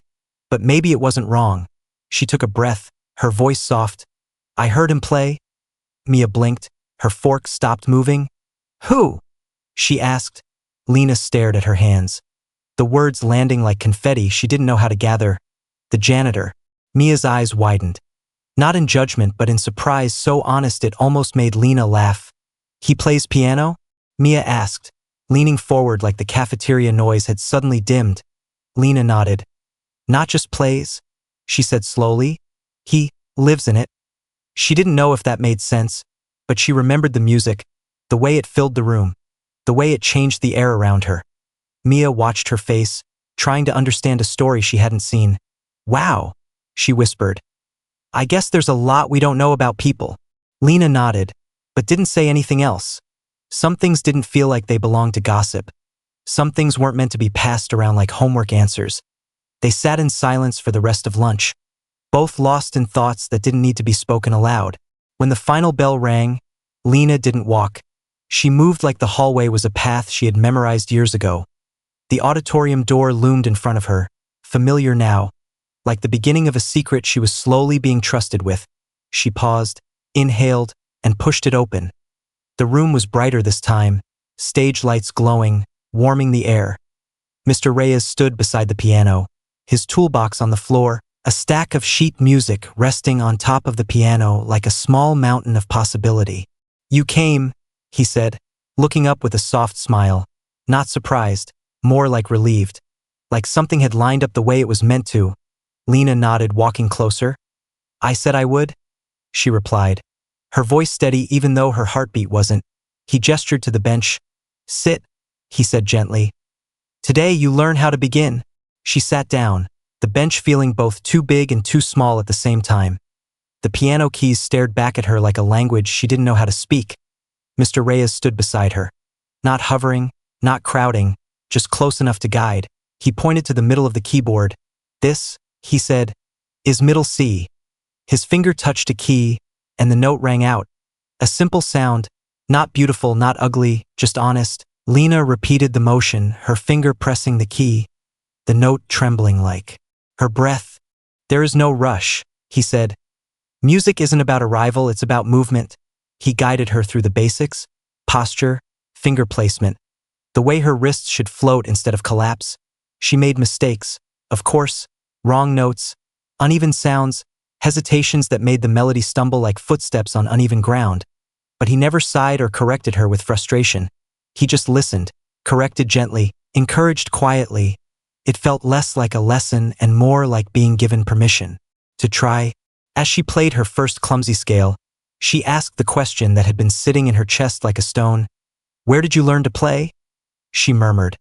but maybe it wasn't wrong. She took a breath, her voice soft. "I heard him play." Mia blinked, her fork stopped moving. "Who?" she asked. Lena stared at her hands, the words landing like confetti she didn't know how to gather. "The janitor." Mia's eyes widened, not in judgment but in surprise so honest it almost made Lena laugh. "He plays piano?" Mia asked, leaning forward like the cafeteria noise had suddenly dimmed. Lena nodded. "Not just plays," she said slowly. "He lives in it." She didn't know if that made sense, but she remembered the music, the way it filled the room, the way it changed the air around her. Mia watched her face, trying to understand a story she hadn't seen. "Wow," she whispered. "I guess there's a lot we don't know about people." Lena nodded, but didn't say anything else. Some things didn't feel like they belonged to gossip. Some things weren't meant to be passed around like homework answers. They sat in silence for the rest of lunch, both lost in thoughts that didn't need to be spoken aloud. When the final bell rang, Lena didn't walk. She moved like the hallway was a path she had memorized years ago. The auditorium door loomed in front of her, familiar now, like the beginning of a secret she was slowly being trusted with. She paused, inhaled, and pushed it open. The room was brighter this time, stage lights glowing, warming the air. Mr. Reyes stood beside the piano, his toolbox on the floor, a stack of sheet music resting on top of the piano like a small mountain of possibility. "You came," he said, looking up with a soft smile, not surprised, more like relieved, like something had lined up the way it was meant to. Lena nodded, walking closer. "I said I would," she replied, her voice steady even though her heartbeat wasn't. He gestured to the bench. "Sit," he said gently. "Today you learn how to begin." She sat down, the bench feeling both too big and too small at the same time. The piano keys stared back at her like a language she didn't know how to speak. Mr. Reyes stood beside her. Not hovering, not crowding, just close enough to guide. He pointed to the middle of the keyboard. "This," he said, "is middle C." His finger touched a key, and the note rang out. A simple sound, not beautiful, not ugly, just honest. Lena repeated the motion, her finger pressing the key, the note trembling like her breath. "There is no rush," he said. "Music isn't about arrival, it's about movement." He guided her through the basics, posture, finger placement, the way her wrists should float instead of collapse. She made mistakes, of course, wrong notes, uneven sounds, hesitations that made the melody stumble like footsteps on uneven ground. But he never sighed or corrected her with frustration. He just listened, corrected gently, encouraged quietly. It felt less like a lesson and more like being given permission to try. As she played her first clumsy scale, she asked the question that had been sitting in her chest like a stone. "Where did you learn to play?" She murmured,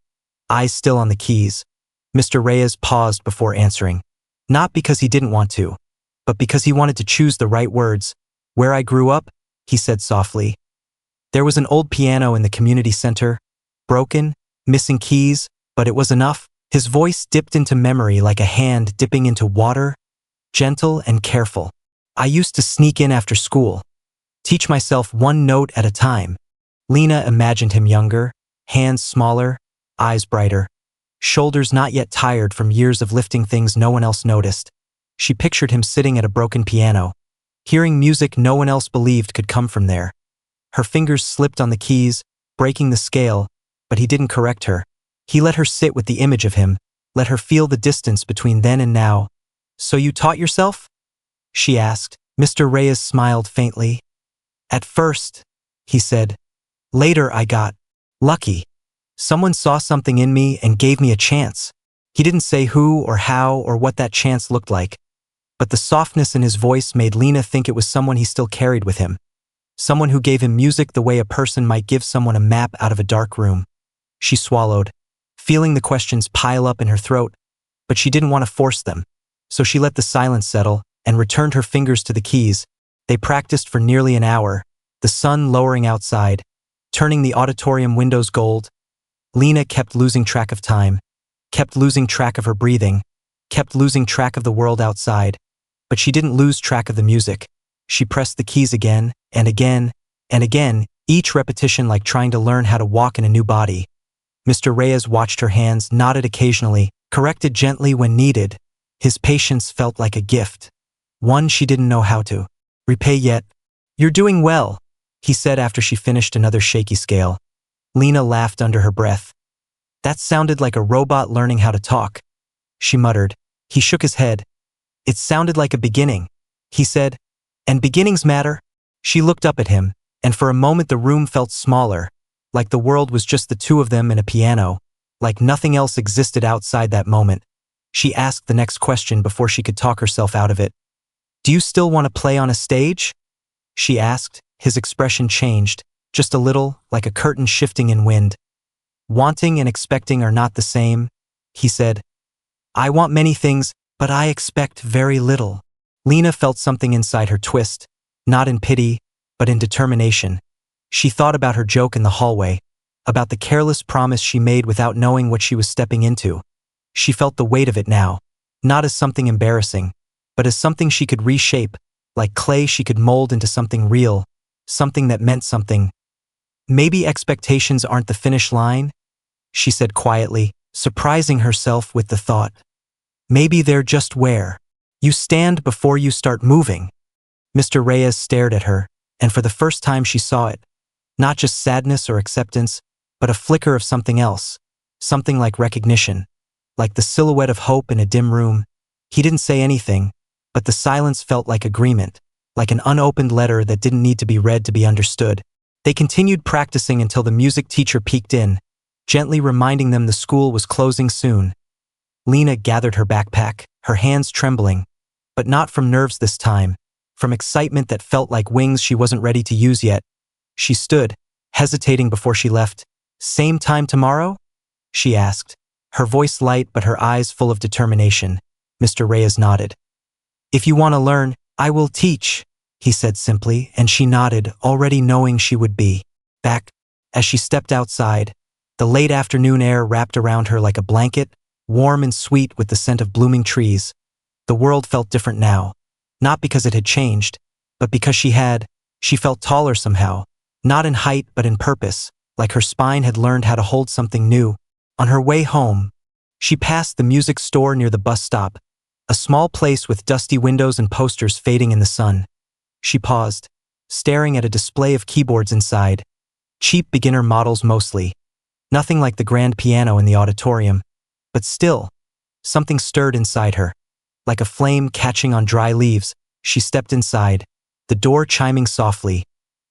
eyes still on the keys. Mr. Reyes paused before answering. Not because he didn't want to, but because he wanted to choose the right words. "Where I grew up," he said softly. "There was an old piano in the community center, broken, missing keys, but it was enough." His voice dipped into memory like a hand dipping into water, gentle and careful. "I used to sneak in after school, teach myself one note at a time." Lena imagined him younger, hands smaller, eyes brighter, shoulders not yet tired from years of lifting things no one else noticed. She pictured him sitting at a broken piano, hearing music no one else believed could come from there. Her fingers slipped on the keys, breaking the scale, but he didn't correct her. He let her sit with the image of him, let her feel the distance between then and now. "So you taught yourself?" she asked. Mr. Reyes smiled faintly. "At first," he said. "Later I got lucky. Someone saw something in me and gave me a chance." He didn't say who or how or what that chance looked like, but the softness in his voice made Lena think it was someone he still carried with him. Someone who gave him music the way a person might give someone a map out of a dark room. She swallowed, feeling the questions pile up in her throat, but she didn't want to force them. So she let the silence settle and returned her fingers to the keys. They practiced for nearly an hour, the sun lowering outside, turning the auditorium windows gold. Lena kept losing track of time, kept losing track of her breathing, kept losing track of the world outside. But she didn't lose track of the music. She pressed the keys again, and again, and again, each repetition like trying to learn how to walk in a new body. Mr. Reyes watched her hands, nodded occasionally, corrected gently when needed. His patience felt like a gift, one she didn't know how to repay yet. "You're doing well," he said after she finished another shaky scale. Lena laughed under her breath. "That sounded like a robot learning how to talk," she muttered. He shook his head. "It sounded like a beginning," he said. "And beginnings matter." She looked up at him, and for a moment the room felt smaller, like the world was just the two of them and a piano, like nothing else existed outside that moment. She asked the next question before she could talk herself out of it. "Do you still want to play on a stage?" she asked. His expression changed, just a little, like a curtain shifting in wind. "Wanting and expecting are not the same," he said. "I want many things, but I expect very little." Lena felt something inside her twist, not in pity, but in determination. She thought about her joke in the hallway, about the careless promise she made without knowing what she was stepping into. She felt the weight of it now, not as something embarrassing, but as something she could reshape, like clay she could mold into something real, something that meant something. Maybe expectations aren't the finish line, she said quietly, surprising herself with the thought. Maybe they're just where you stand before you start moving. Mr. Reyes stared at her, and for the first time she saw it. Not just sadness or acceptance, but a flicker of something else, something like recognition, like the silhouette of hope in a dim room. He didn't say anything, but the silence felt like agreement, like an unopened letter that didn't need to be read to be understood. They continued practicing until the music teacher peeked in, gently reminding them the school was closing soon. Lena gathered her backpack, her hands trembling, but not from nerves this time, from excitement that felt like wings she wasn't ready to use yet. She stood, hesitating before she left. "Same time tomorrow?" she asked, her voice light but her eyes full of determination. Mr. Reyes nodded. "If you want to learn, I will teach," he said simply, and she nodded, already knowing she would be back. As she stepped outside, the late afternoon air wrapped around her like a blanket, warm and sweet with the scent of blooming trees. The world felt different now, not because it had changed, but because she felt taller somehow, not in height but in purpose, like her spine had learned how to hold something new. On her way home, she passed the music store near the bus stop, a small place with dusty windows and posters fading in the sun. She paused, staring at a display of keyboards inside, cheap beginner models mostly. Nothing like the grand piano in the auditorium, but still, something stirred inside her. Like a flame catching on dry leaves, she stepped inside, the door chiming softly.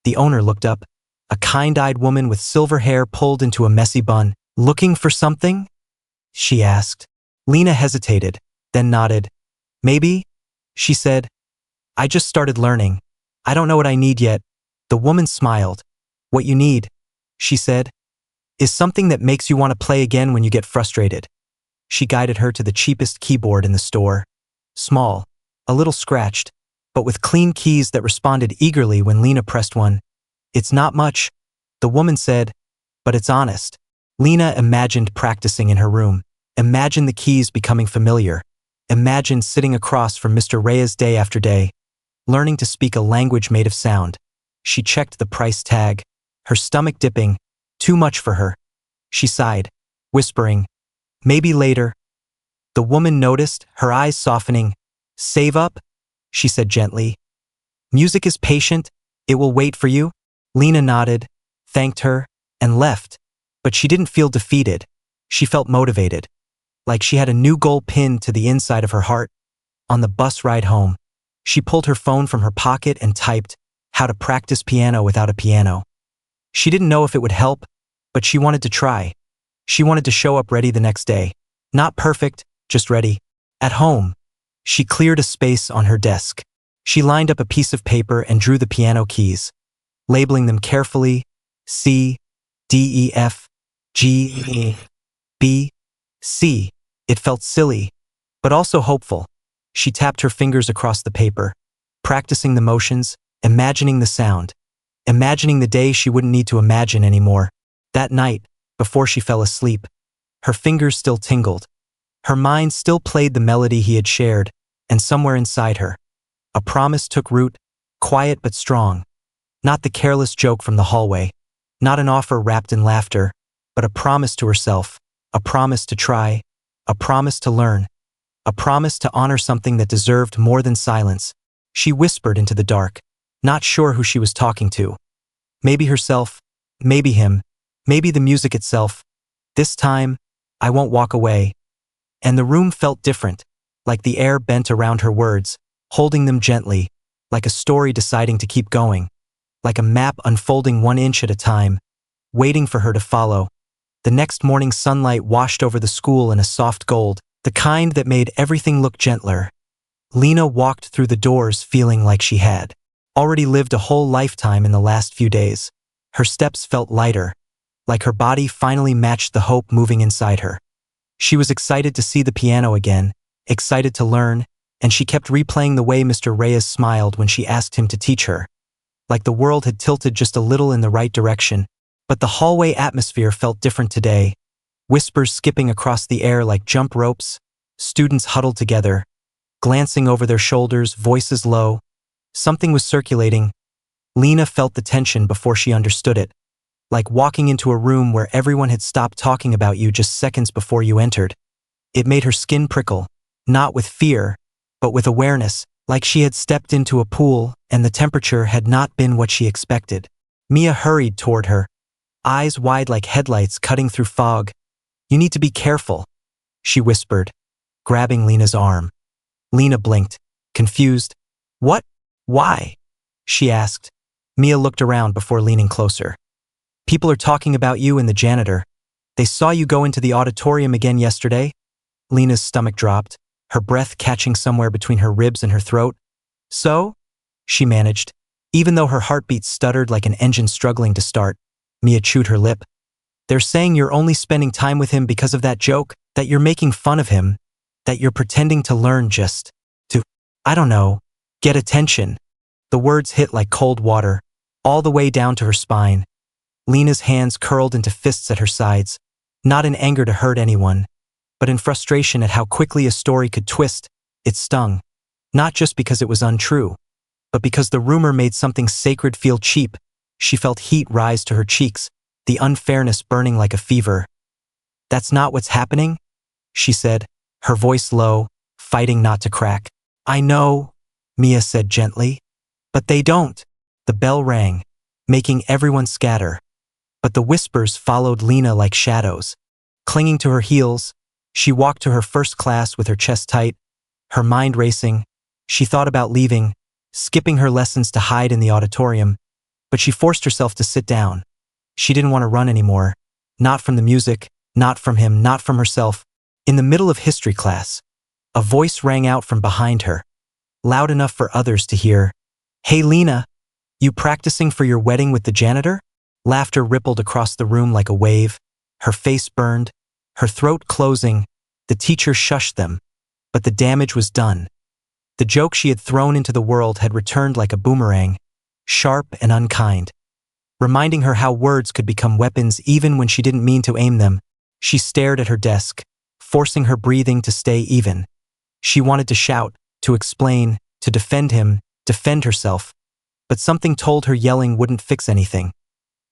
The owner looked up, a kind-eyed woman with silver hair pulled into a messy bun. "Looking for something?" she asked. Lena hesitated, then nodded. "Maybe," she said. "I just started learning. I don't know what I need yet." The woman smiled. "What you need," she said, "is something that makes you want to play again when you get frustrated." She guided her to the cheapest keyboard in the store. Small, a little scratched, but with clean keys that responded eagerly when Lena pressed one. "It's not much," the woman said, "but it's honest." Lena imagined practicing in her room, imagined the keys becoming familiar, imagined sitting across from Mr. Reyes day after day, learning to speak a language made of sound. She checked the price tag, her stomach dipping. Too much for her. She sighed, whispering, "Maybe later." The woman noticed, her eyes softening. "Save up," she said gently. "Music is patient, it will wait for you." Lena nodded, thanked her, and left. But she didn't feel defeated. She felt motivated, like she had a new goal pinned to the inside of her heart. On the bus ride home, she pulled her phone from her pocket and typed, "How to practice piano without a piano." She didn't know if it would help, but she wanted to try. She wanted to show up ready the next day. Not perfect, just ready. At home, she cleared a space on her desk. She lined up a piece of paper and drew the piano keys, labeling them carefully: C, D, E, F, G, E, B, C. It felt silly, but also hopeful. She tapped her fingers across the paper, practicing the motions, imagining the sound, imagining the day she wouldn't need to imagine anymore. That night, before she fell asleep, her fingers still tingled. Her mind still played the melody he had shared, and somewhere inside her, a promise took root, quiet but strong. Not the careless joke from the hallway, not an offer wrapped in laughter, but a promise to herself, a promise to try, a promise to learn, a promise to honor something that deserved more than silence. She whispered into the dark, not sure who she was talking to. Maybe herself, maybe him, maybe the music itself. This time, "I won't walk away." And the room felt different, like the air bent around her words, holding them gently, like a story deciding to keep going, like a map unfolding 1 inch at a time, waiting for her to follow. The next morning sunlight washed over the school in a soft gold, the kind that made everything look gentler. Lena walked through the doors feeling like she had already lived a whole lifetime in the last few days. Her steps felt lighter, like her body finally matched the hope moving inside her. She was excited to see the piano again, excited to learn, and she kept replaying the way Mr. Reyes smiled when she asked him to teach her. like the world had tilted just a little in the right direction. But the hallway atmosphere felt different today. Whispers skipping across the air like jump ropes, students huddled together, glancing over their shoulders, voices low. Something was circulating. Lena felt the tension before she understood it, like walking into a room where everyone had stopped talking about you just seconds before you entered. It made her skin prickle, not with fear, but with awareness, like she had stepped into a pool and the temperature had not been what she expected. Mia hurried toward her, eyes wide like headlights cutting through fog. "You need to be careful," she whispered, grabbing Lena's arm. Lena blinked, confused. "What? Why?" she asked. Mia looked around before leaning closer. "People are talking about you and the janitor. They saw you go into the auditorium again yesterday." Lena's stomach dropped, her breath catching somewhere between her ribs and her throat. "So?" she managed. Even though her heartbeat stuttered like an engine struggling to start, Mia chewed her lip. "They're saying you're only spending time with him because of that joke, that you're making fun of him, that you're pretending to learn just to, I don't know, get attention." The words hit like cold water, all the way down to her spine. Lena's hands curled into fists at her sides, not in anger to hurt anyone, but in frustration at how quickly a story could twist. It stung, not just because it was untrue, but because the rumor made something sacred feel cheap. She felt heat rise to her cheeks, the unfairness burning like a fever. "That's not what's happening," she said, her voice low, fighting not to crack. "I know," Mia said gently. "But they don't." The bell rang, making everyone scatter. But the whispers followed Lena like shadows. Clinging to her heels, she walked to her first class with her chest tight, her mind racing. She thought about leaving, skipping her lessons to hide in the auditorium, but she forced herself to sit down. She didn't want to run anymore. Not from the music, not from him, not from herself. In the middle of history class, a voice rang out from behind her, loud enough for others to hear. "Hey Lena, you practicing for your wedding with the janitor?" Laughter rippled across the room like a wave. Her face burned, her throat closing. The teacher shushed them, but the damage was done. The joke she had thrown into the world had returned like a boomerang, sharp and unkind, reminding her how words could become weapons even when she didn't mean to aim them. She stared at her desk, forcing her breathing to stay even. She wanted to shout, to explain, to defend him, defend herself, but something told her yelling wouldn't fix anything.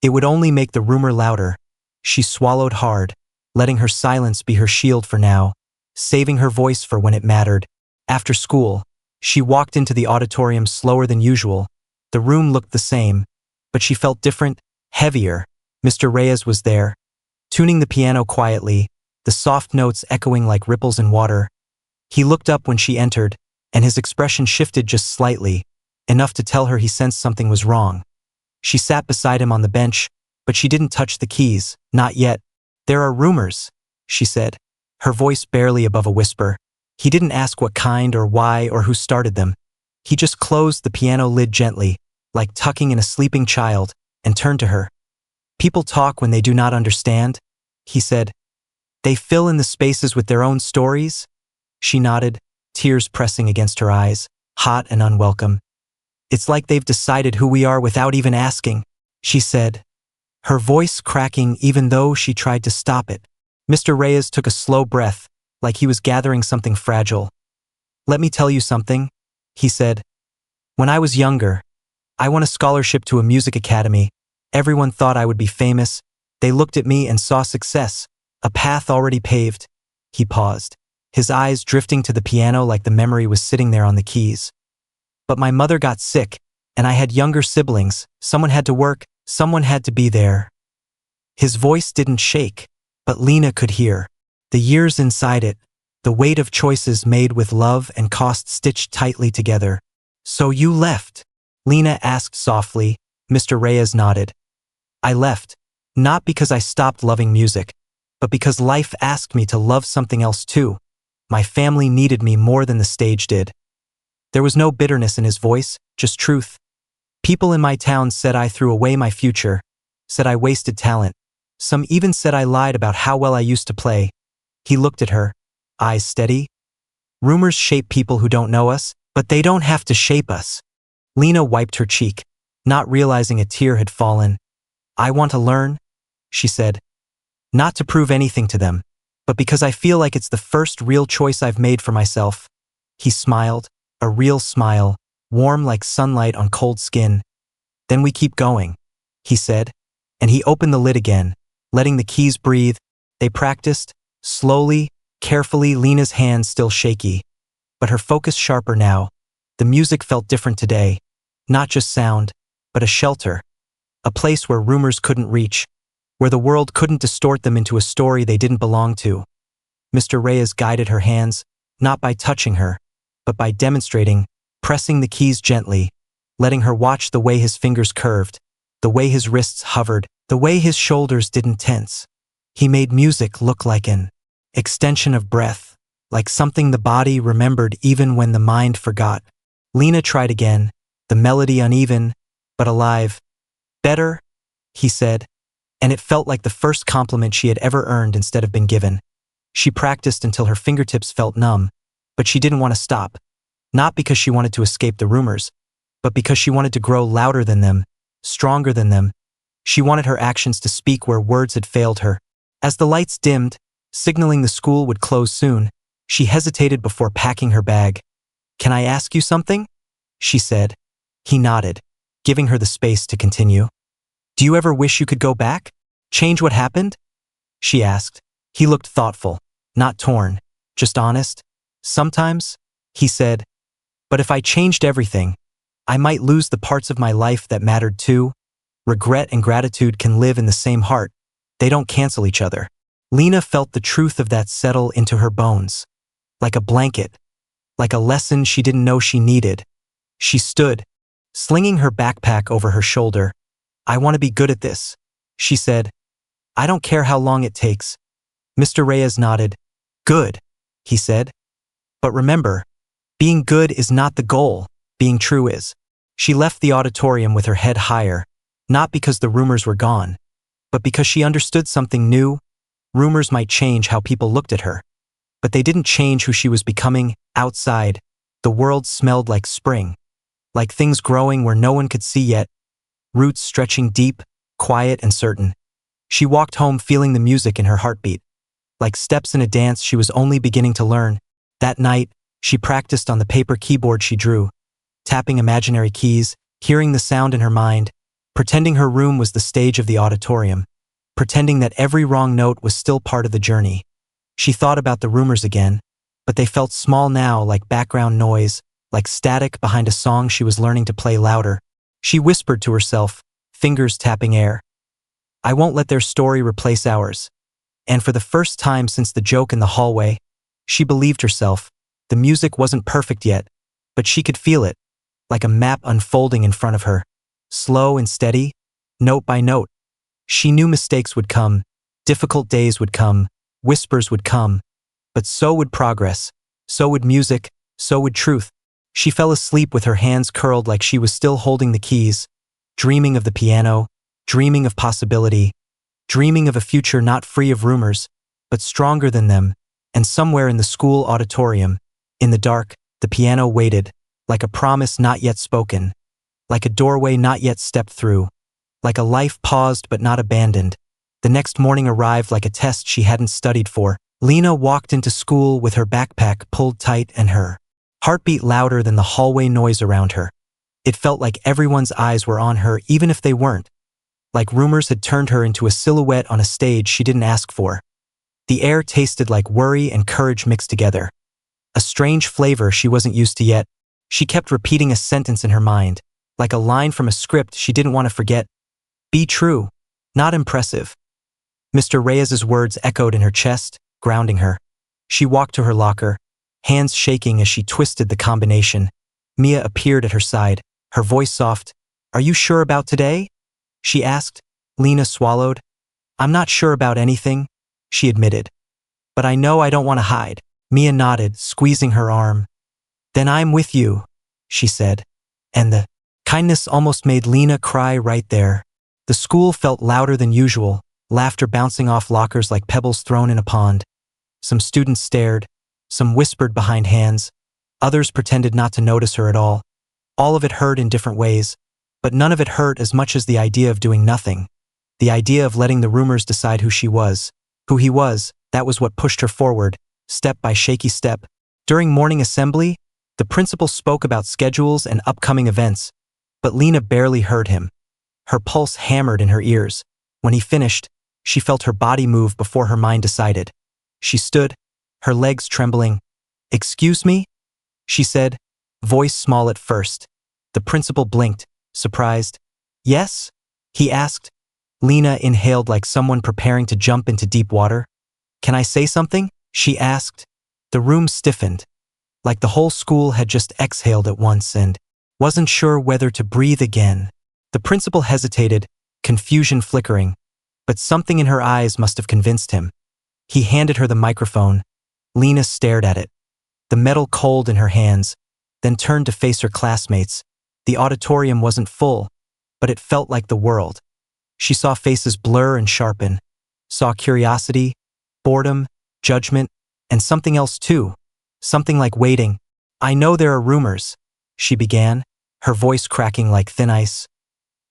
It would only make the rumor louder. She swallowed hard, letting her silence be her shield for now, saving her voice for when it mattered. After school, she walked into the auditorium slower than usual. The room looked the same, but she felt different, heavier. Mr. Reyes was there, tuning the piano quietly, the soft notes echoing like ripples in water. He looked up when she entered, and his expression shifted just slightly, enough to tell her he sensed something was wrong. She sat beside him on the bench, but she didn't touch the keys, not yet. "There are rumors," she said, her voice barely above a whisper. He didn't ask what kind or why or who started them. He just closed the piano lid gently, like tucking in a sleeping child, and turned to her. "People talk when they do not understand," he said. "They fill in the spaces with their own stories." She nodded, tears pressing against her eyes, hot and unwelcome. "It's like they've decided who we are without even asking," she said, her voice cracking even though she tried to stop it. Mr. Reyes took a slow breath, like he was gathering something fragile. "Let me tell you something," he said. "When I was younger, I won a scholarship to a music academy. Everyone thought I would be famous. They looked at me and saw success, a path already paved." He paused, his eyes drifting to the piano like the memory was sitting there on the keys. "But my mother got sick, and I had younger siblings. Someone had to work, someone had to be there." His voice didn't shake, but Lena could hear the years inside it, the weight of choices made with love and cost stitched tightly together. "So you left?" Lena asked softly. Mr. Reyes nodded. "I left, not because I stopped loving music, but because life asked me to love something else too. My family needed me more than the stage did." There was no bitterness in his voice, just truth. "People in my town said I threw away my future, said I wasted talent. Some even said I lied about how well I used to play." He looked at her, eyes steady. "Rumors shape people who don't know us, but they don't have to shape us." Lena wiped her cheek, not realizing a tear had fallen. "I want to learn," she said. "Not to prove anything to them, but because I feel like it's the first real choice I've made for myself." He smiled, a real smile, warm like sunlight on cold skin. "Then we keep going," he said, and he opened the lid again, letting the keys breathe. They practiced, slowly, carefully, Lena's hands still shaky, but her focus sharper now. The music felt different today, not just sound, but a shelter, a place where rumors couldn't reach, where the world couldn't distort them into a story they didn't belong to. Mr. Reyes guided her hands, not by touching her, but by demonstrating, pressing the keys gently, letting her watch the way his fingers curved, the way his wrists hovered, the way his shoulders didn't tense. He made music look like an extension of breath, like something the body remembered even when the mind forgot. Lena tried again, the melody uneven, but alive. "Better," he said, and it felt like the first compliment she had ever earned instead of been given. She practiced until her fingertips felt numb, but she didn't want to stop. Not because she wanted to escape the rumors, but because she wanted to grow louder than them, stronger than them. She wanted her actions to speak where words had failed her. As the lights dimmed, signaling the school would close soon, she hesitated before packing her bag. "Can I ask you something?" she said. He nodded, giving her the space to continue. "Do you ever wish you could go back? Change what happened?" she asked. He looked thoughtful, not torn, just honest. "Sometimes," he said, "but if I changed everything, I might lose the parts of my life that mattered too." Regret and gratitude can live in the same heart. They don't cancel each other. Lena felt the truth of that settle into her bones. Like a blanket, like a lesson she didn't know she needed. She stood, slinging her backpack over her shoulder. "I want to be good at this," she said. "I don't care how long it takes." Mr. Reyes nodded. "Good," he said. "But remember, being good is not the goal, being true is." She left the auditorium with her head higher, not because the rumors were gone, but because she understood something new. Rumors might change how people looked at her, but they didn't change who she was becoming. Outside, the world smelled like spring, like things growing where no one could see yet, roots stretching deep, quiet and certain. She walked home feeling the music in her heartbeat, like steps in a dance she was only beginning to learn. That night, she practiced on the paper keyboard she drew, tapping imaginary keys, hearing the sound in her mind, pretending her room was the stage of the auditorium, pretending that every wrong note was still part of the journey. She thought about the rumors again, but they felt small now, like background noise, like static behind a song she was learning to play louder. She whispered to herself, fingers tapping air, "I won't let their story replace ours." And for the first time since the joke in the hallway, she believed herself. The music wasn't perfect yet, but she could feel it, like a map unfolding in front of her, slow and steady, note by note. She knew mistakes would come, difficult days would come, whispers would come, but so would progress, so would music, so would truth. She fell asleep with her hands curled like she was still holding the keys, dreaming of the piano, dreaming of possibility, dreaming of a future not free of rumors, but stronger than them. And somewhere in the school auditorium, in the dark, the piano waited, like a promise not yet spoken, like a doorway not yet stepped through, like a life paused but not abandoned. The next morning arrived like a test she hadn't studied for. Lena walked into school with her backpack pulled tight and her heartbeat louder than the hallway noise around her. It felt like everyone's eyes were on her even if they weren't, like rumors had turned her into a silhouette on a stage she didn't ask for. The air tasted like worry and courage mixed together, a strange flavor she wasn't used to yet. She kept repeating a sentence in her mind, like a line from a script she didn't want to forget. "Be true, not impressive." Mr. Reyes's words echoed in her chest, grounding her. She walked to her locker, hands shaking as she twisted the combination. Mia appeared at her side, her voice soft. "Are you sure about today?" she asked. Lena swallowed. "I'm not sure about anything," she admitted. "But I know I don't want to hide." Mia nodded, squeezing her arm. "Then I'm with you," she said. And the kindness almost made Lena cry right there. The school felt louder than usual, laughter bouncing off lockers like pebbles thrown in a pond. Some students stared, some whispered behind hands, others pretended not to notice her at all. All of it hurt in different ways, but none of it hurt as much as the idea of doing nothing. The idea of letting the rumors decide who she was, who he was, that was what pushed her forward, step by shaky step. During morning assembly, the principal spoke about schedules and upcoming events, but Lena barely heard him. Her pulse hammered in her ears. When he finished, she felt her body move before her mind decided. She stood, her legs trembling. "Excuse me?" she said, voice small at first. The principal blinked, surprised. "Yes?" he asked. Lena inhaled like someone preparing to jump into deep water. "Can I say something?" she asked. The room stiffened, like the whole school had just exhaled at once and wasn't sure whether to breathe again. The principal hesitated, confusion flickering, but something in her eyes must have convinced him. He handed her the microphone. Lena stared at it, the metal cold in her hands, then turned to face her classmates. The auditorium wasn't full, but it felt like the world. She saw faces blur and sharpen, saw curiosity, boredom, judgment, and something else too, something like waiting. "I know there are rumors," she began, her voice cracking like thin ice.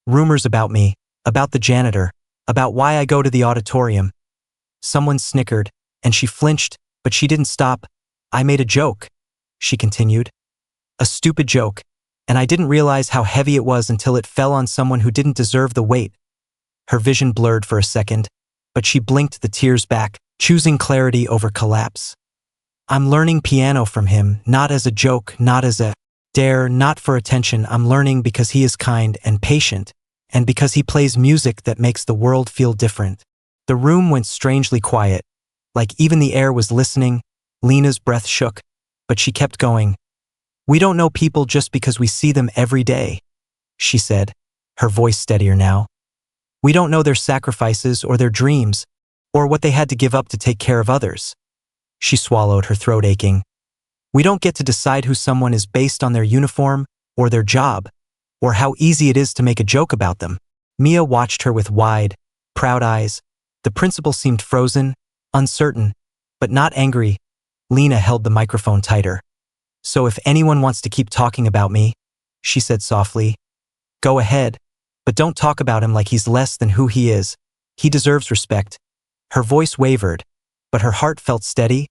"Rumors about me, about the janitor, about why I go to the auditorium." Someone snickered, and she flinched, but she didn't stop. "I made a joke," she continued. "A stupid joke, and I didn't realize how heavy it was until it fell on someone who didn't deserve the weight." Her vision blurred for a second, but she blinked the tears back, choosing clarity over collapse. "I'm learning piano from him, not as a joke, not as a dare, not for attention. I'm learning because he is kind and patient, and because he plays music that makes the world feel different." The room went strangely quiet, like even the air was listening. Lena's breath shook, but she kept going. "We don't know people just because we see them every day," she said, her voice steadier now. "We don't know their sacrifices or their dreams, or what they had to give up to take care of others." She swallowed, her throat aching. "We don't get to decide who someone is based on their uniform, or their job, or how easy it is to make a joke about them." Mia watched her with wide, proud eyes. The principal seemed frozen, uncertain, but not angry. Lena held the microphone tighter. "So if anyone wants to keep talking about me," she said softly, "go ahead, but don't talk about him like he's less than who he is. He deserves respect." Her voice wavered, but her heart felt steady.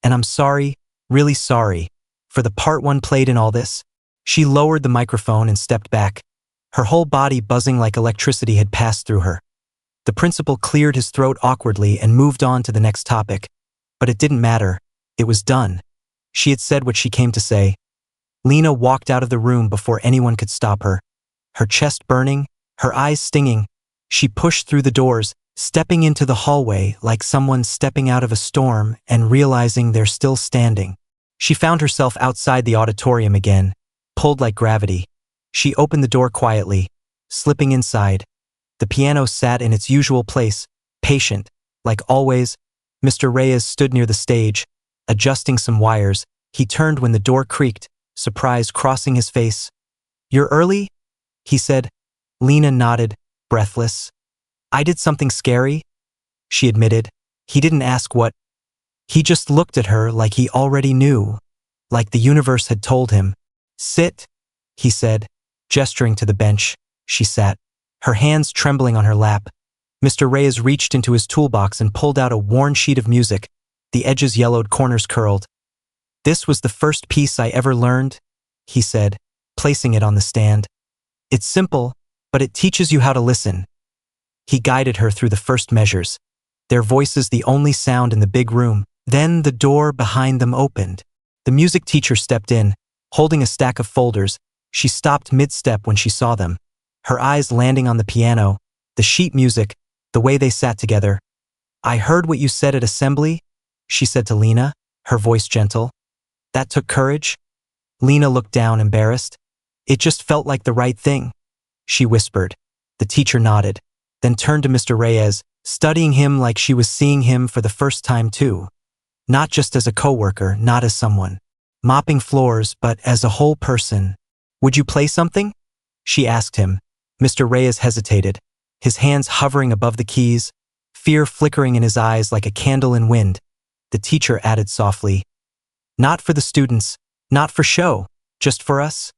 "And I'm sorry, really sorry, for the part one played in all this." She lowered the microphone and stepped back, her whole body buzzing like electricity had passed through her. The principal cleared his throat awkwardly and moved on to the next topic. But it didn't matter. It was done. She had said what she came to say. Lena walked out of the room before anyone could stop her. Her chest burning, her eyes stinging, she pushed through the doors, stepping into the hallway like someone stepping out of a storm and realizing they're still standing. She found herself outside the auditorium again, pulled like gravity. She opened the door quietly, slipping inside. The piano sat in its usual place, patient, like always. Mr. Reyes stood near the stage, adjusting some wires. He turned when the door creaked, surprise crossing his face. "You're early?" he said. Lena nodded, breathless. "I did something scary," she admitted. He didn't ask what. He just looked at her like he already knew, like the universe had told him. "Sit," he said, gesturing to the bench. She sat, her hands trembling on her lap. Mr. Reyes reached into his toolbox and pulled out a worn sheet of music, the edges yellowed, corners curled. "This was the first piece I ever learned," he said, placing it on the stand. "It's simple, but it teaches you how to listen." He guided her through the first measures, their voices the only sound in the big room. Then the door behind them opened. The music teacher stepped in, holding a stack of folders. She stopped mid-step when she saw them, her eyes landing on the piano, the sheet music, the way they sat together. "I heard what you said at assembly," she said to Lena, her voice gentle. "That took courage." Lena looked down, embarrassed. "It just felt like the right thing," she whispered. The teacher nodded, then turned to Mr. Reyes, studying him like she was seeing him for the first time too. Not just as a coworker, not as someone mopping floors, but as a whole person. "Would you play something?" she asked him. Mr. Reyes hesitated, his hands hovering above the keys, fear flickering in his eyes like a candle in wind. The teacher added softly, "Not for the students, not for show, just for us."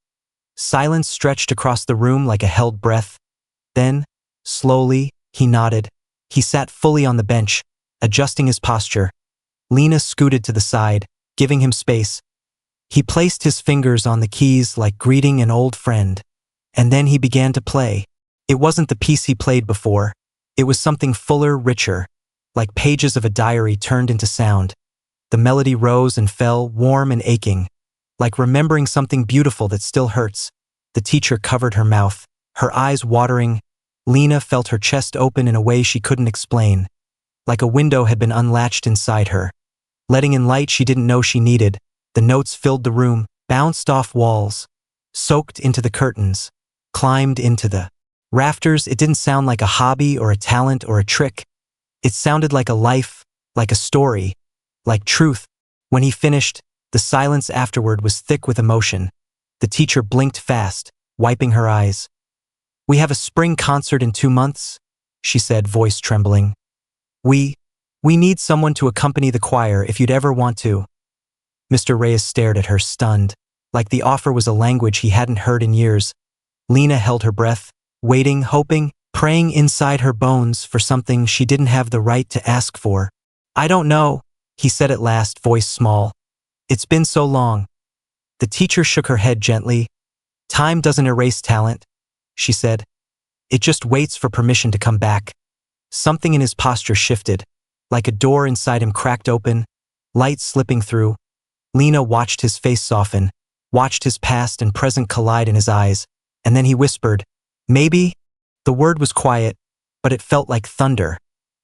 Silence stretched across the room like a held breath. Then, slowly, he nodded. He sat fully on the bench, adjusting his posture. Lena scooted to the side, giving him space. He placed his fingers on the keys like greeting an old friend. And then he began to play. It wasn't the piece he played before. It was something fuller, richer, like pages of a diary turned into sound. The melody rose and fell, warm and aching, like remembering something beautiful that still hurts. The teacher covered her mouth, her eyes watering. Lena felt her chest open in a way she couldn't explain, like a window had been unlatched inside her, letting in light she didn't know she needed. The notes filled the room, bounced off walls, soaked into the curtains, climbed into the rafters. It didn't sound like a hobby or a talent or a trick. It sounded like a life, like a story, like truth. When he finished, the silence afterward was thick with emotion. The teacher blinked fast, wiping her eyes. "We have a spring concert in 2 months," she said, voice trembling. We need someone to accompany the choir if you'd ever want to." Mr. Reyes stared at her, stunned, like the offer was a language he hadn't heard in years. Lena held her breath, waiting, hoping, praying inside her bones for something she didn't have the right to ask for. "I don't know," he said at last, voice small. "It's been so long." The teacher shook her head gently. "Time doesn't erase talent," she said. "It just waits for permission to come back." Something in his posture shifted, like a door inside him cracked open, light slipping through. Lena watched his face soften, watched his past and present collide in his eyes, and then he whispered, "Maybe?" The word was quiet, but it felt like thunder,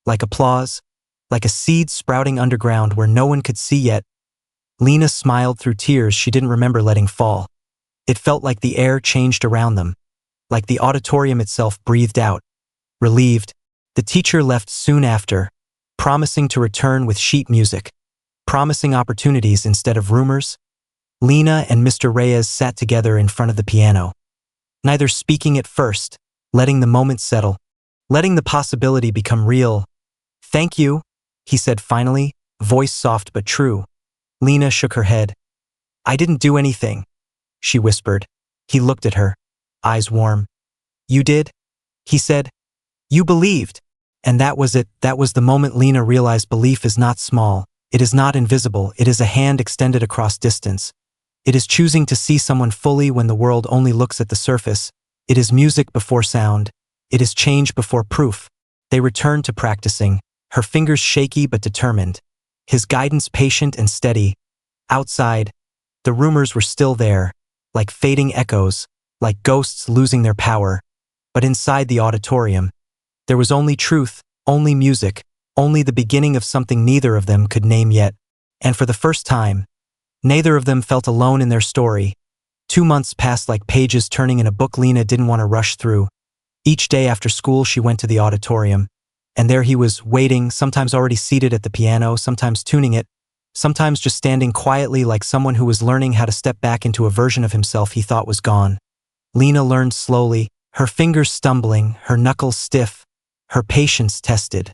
like applause, like a seed sprouting underground where no one could see yet. Lena smiled through tears she didn't remember letting fall. It felt like the air changed around them, like the auditorium itself breathed out, relieved. The teacher left soon after, promising to return with sheet music, promising opportunities instead of rumors. Lena and Mr. Reyes sat together in front of the piano, neither speaking at first, letting the moment settle, letting the possibility become real. "Thank you," he said finally, voice soft but true. Lena shook her head. "I didn't do anything," she whispered. He looked at her, eyes warm. "You did?" he said. "You believed." And that was it. That was the moment Lena realized belief is not small. It is not invisible. It is a hand extended across distance. It is choosing to see someone fully when the world only looks at the surface. It is music before sound. It is change before proof. They returned to practicing, her fingers shaky but determined, his guidance patient and steady. Outside, the rumors were still there, like fading echoes, like ghosts losing their power. But inside the auditorium, there was only truth, only music, only the beginning of something neither of them could name yet. And for the first time, neither of them felt alone in their story. 2 months passed like pages turning in a book Lena didn't want to rush through. Each day after school she went to the auditorium, and there he was, waiting, sometimes already seated at the piano, sometimes tuning it, sometimes just standing quietly like someone who was learning how to step back into a version of himself he thought was gone. Lena learned slowly, her fingers stumbling, her knuckles stiff, her patience tested.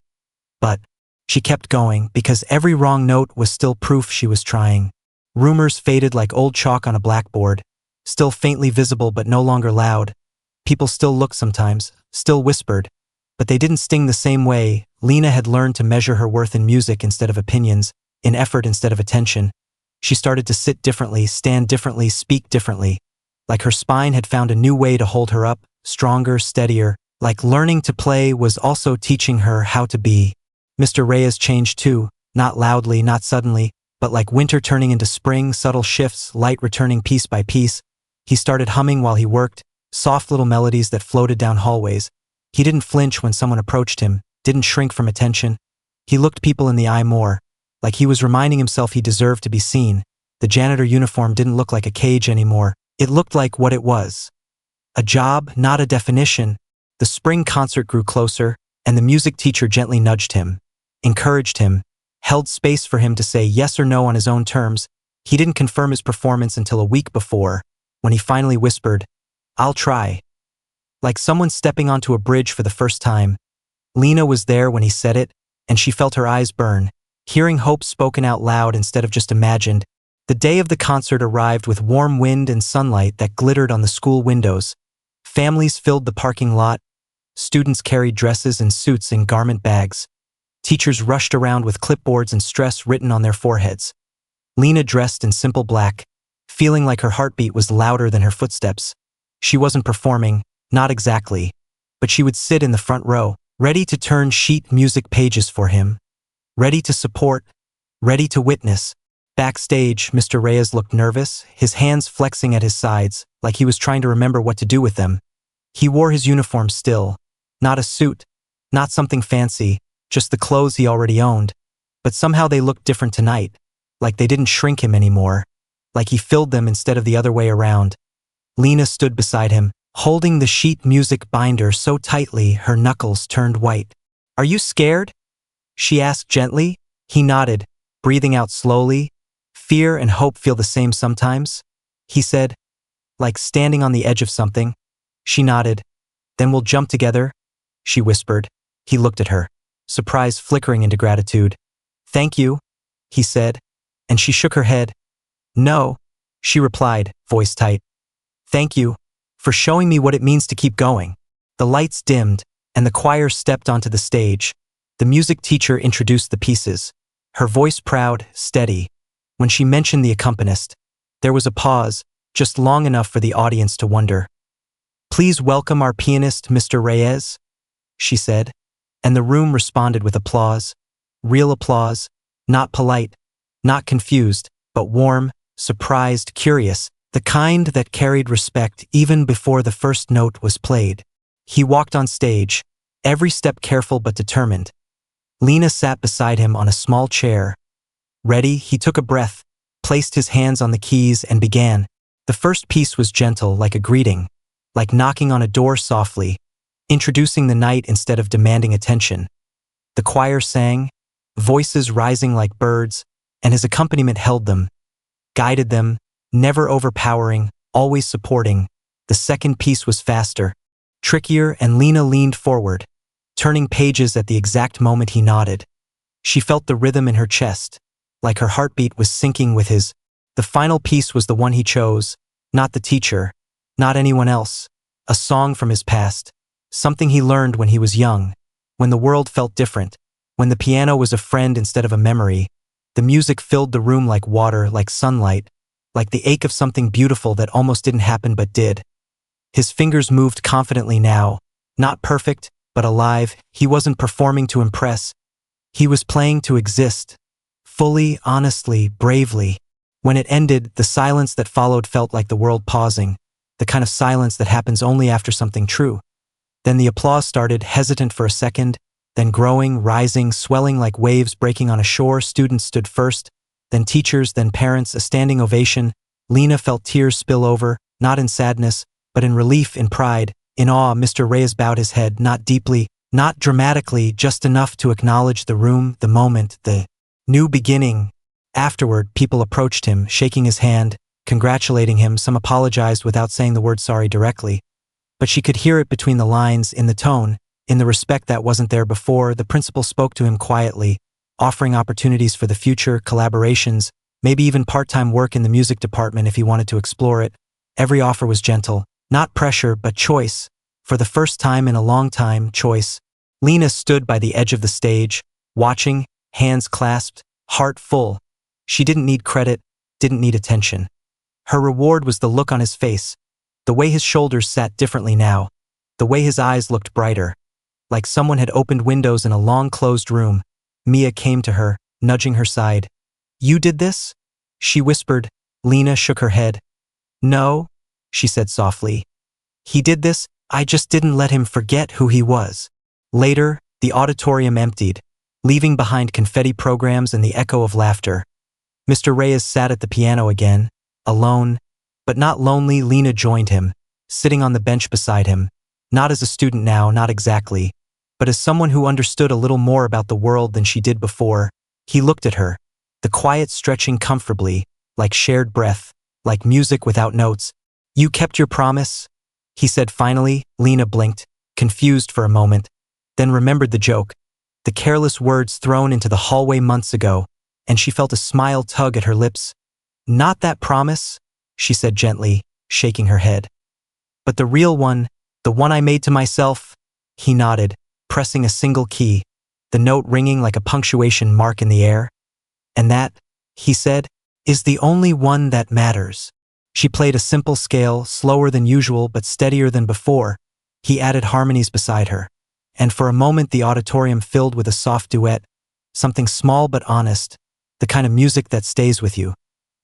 But she kept going because every wrong note was still proof she was trying. Rumors faded like old chalk on a blackboard, still faintly visible but no longer loud. People still looked sometimes, still whispered, but they didn't sting the same way. Lena had learned to measure her worth in music instead of opinions, in effort instead of attention. She started to sit differently, stand differently, speak differently. Like her spine had found a new way to hold her up, stronger, steadier. Like learning to play was also teaching her how to be. Mr. Reyes changed too, not loudly, not suddenly, but like winter turning into spring, subtle shifts, light returning piece by piece. He started humming while he worked, soft little melodies that floated down hallways. He didn't flinch when someone approached him, didn't shrink from attention. He looked people in the eye more, like he was reminding himself he deserved to be seen. The janitor uniform didn't look like a cage anymore. It looked like what it was. A job, not a definition. The spring concert grew closer, and the music teacher gently nudged him, encouraged him, held space for him to say yes or no on his own terms. He didn't confirm his performance until a week before, when he finally whispered, "I'll try." Like someone stepping onto a bridge for the first time. Lena was there when he said it, and she felt her eyes burn, hearing hope spoken out loud instead of just imagined. The day of the concert arrived with warm wind and sunlight that glittered on the school windows. Families filled the parking lot. Students carried dresses and suits in garment bags. Teachers rushed around with clipboards and stress written on their foreheads. Lena dressed in simple black, feeling like her heartbeat was louder than her footsteps. She wasn't performing, not exactly, but she would sit in the front row, ready to turn sheet music pages for him, ready to support, ready to witness. Backstage, Mr. Reyes looked nervous, his hands flexing at his sides, like he was trying to remember what to do with them. He wore his uniform still, not a suit, not something fancy, just the clothes he already owned. But somehow they looked different tonight, like they didn't shrink him anymore, like he filled them instead of the other way around. Lena stood beside him, holding the sheet music binder so tightly her knuckles turned white. "Are you scared?" she asked gently. He nodded, breathing out slowly. "Fear and hope feel the same sometimes," he said, like standing on the edge of something. She nodded. "Then we'll jump together," she whispered. He looked at her, surprise flickering into gratitude. "Thank you," he said, and she shook her head. "No," she replied, voice tight. "Thank you for showing me what it means to keep going." The lights dimmed, and the choir stepped onto the stage. The music teacher introduced the pieces, her voice proud, steady. When she mentioned the accompanist, there was a pause, just long enough for the audience to wonder. "Please welcome our pianist, Mr. Reyes," she said, and the room responded with applause. Real applause, not polite, not confused, but warm, surprised, curious, the kind that carried respect even before the first note was played. He walked on stage, every step careful but determined. Lena sat beside him on a small chair. Ready, he took a breath, placed his hands on the keys and began. The first piece was gentle, like a greeting, like knocking on a door softly, introducing the night instead of demanding attention. The choir sang, voices rising like birds, and his accompaniment held them, guided them, never overpowering, always supporting. The second piece was faster, trickier, and Lena leaned forward, turning pages at the exact moment he nodded. She felt the rhythm in her chest, like her heartbeat was syncing with his. The final piece was the one he chose, not the teacher, not anyone else. A song from his past, something he learned when he was young, when the world felt different, when the piano was a friend instead of a memory. The music filled the room like water, like sunlight, like the ache of something beautiful that almost didn't happen but did. His fingers moved confidently now, not perfect, but alive. He wasn't performing to impress. He was playing to exist, fully, honestly, bravely. When it ended, the silence that followed felt like the world pausing, the kind of silence that happens only after something true. Then the applause started, hesitant for a second, then growing, rising, swelling like waves breaking on a shore. Students stood first, then teachers, then parents, a standing ovation. Lena felt tears spill over, not in sadness, but in relief, in pride, in awe. Mr. Reyes bowed his head, not deeply, not dramatically, just enough to acknowledge the room, the moment, the new beginning. Afterward, people approached him, shaking his hand, congratulating him. Some apologized without saying the word sorry directly. But she could hear it between the lines, in the tone, in the respect that wasn't there before. The principal spoke to him quietly, offering opportunities for the future, collaborations, maybe even part-time work in the music department if he wanted to explore it. Every offer was gentle, not pressure, but choice. For the first time in a long time, choice. Lena stood by the edge of the stage, watching, hands clasped, heart full. She didn't need credit, didn't need attention. Her reward was the look on his face, the way his shoulders sat differently now, the way his eyes looked brighter. Like someone had opened windows in a long closed room. Mia came to her, nudging her side. "You did this?" she whispered. Lena shook her head. "No," she said softly. "He did this, I just didn't let him forget who he was." Later, the auditorium emptied, leaving behind confetti programs and the echo of laughter. Mr. Reyes sat at the piano again, alone, but not lonely. Lena joined him, sitting on the bench beside him, not as a student now, not exactly, but as someone who understood a little more about the world than she did before. He looked at her, the quiet stretching comfortably, like shared breath, like music without notes. "You kept your promise?" he said finally. Lena blinked, confused for a moment, then remembered the joke, the careless words thrown into the hallway months ago, and she felt a smile tug at her lips. Not that promise, she said gently, shaking her head. But the real one, the one I made to myself, he nodded, pressing a single key, the note ringing like a punctuation mark in the air. And that, he said, is the only one that matters. She played a simple scale, slower than usual but steadier than before. He added harmonies beside her. And for a moment the auditorium filled with a soft duet, something small but honest, the kind of music that stays with you.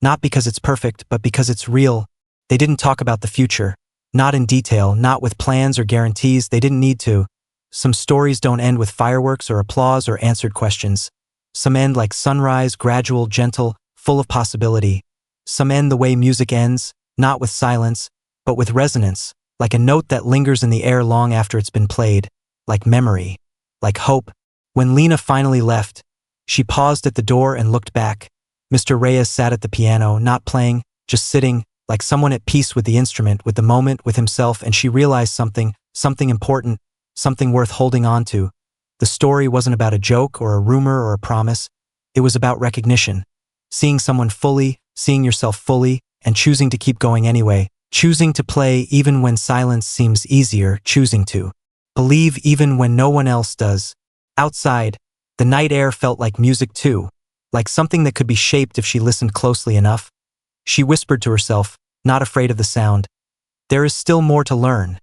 Not because it's perfect, but because it's real. They didn't talk about the future. Not in detail, not with plans or guarantees, they didn't need to. Some stories don't end with fireworks or applause or answered questions. Some end like sunrise, gradual, gentle, full of possibility. Some end the way music ends, not with silence, but with resonance, like a note that lingers in the air long after it's been played, like memory, like hope. When Lena finally left, she paused at the door and looked back. Mr. Reyes sat at the piano, not playing, just sitting, like someone at peace with the instrument, with the moment, with himself, and she realized something important, something worth holding on to. The story wasn't about a joke or a rumor or a promise. It was about recognition. Seeing someone fully, seeing yourself fully, and choosing to keep going anyway. Choosing to play even when silence seems easier, choosing to believe even when no one else does. Outside, the night air felt like music too, like something that could be shaped if she listened closely enough. She whispered to herself, not afraid of the sound, "There is still more to learn."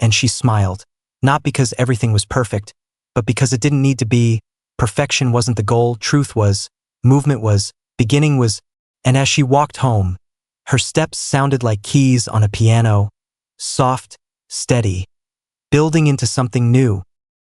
And she smiled, not because everything was perfect, but because it didn't need to be. Perfection wasn't the goal, truth was, movement was, beginning was. And as she walked home, her steps sounded like keys on a piano, soft, steady, building into something new,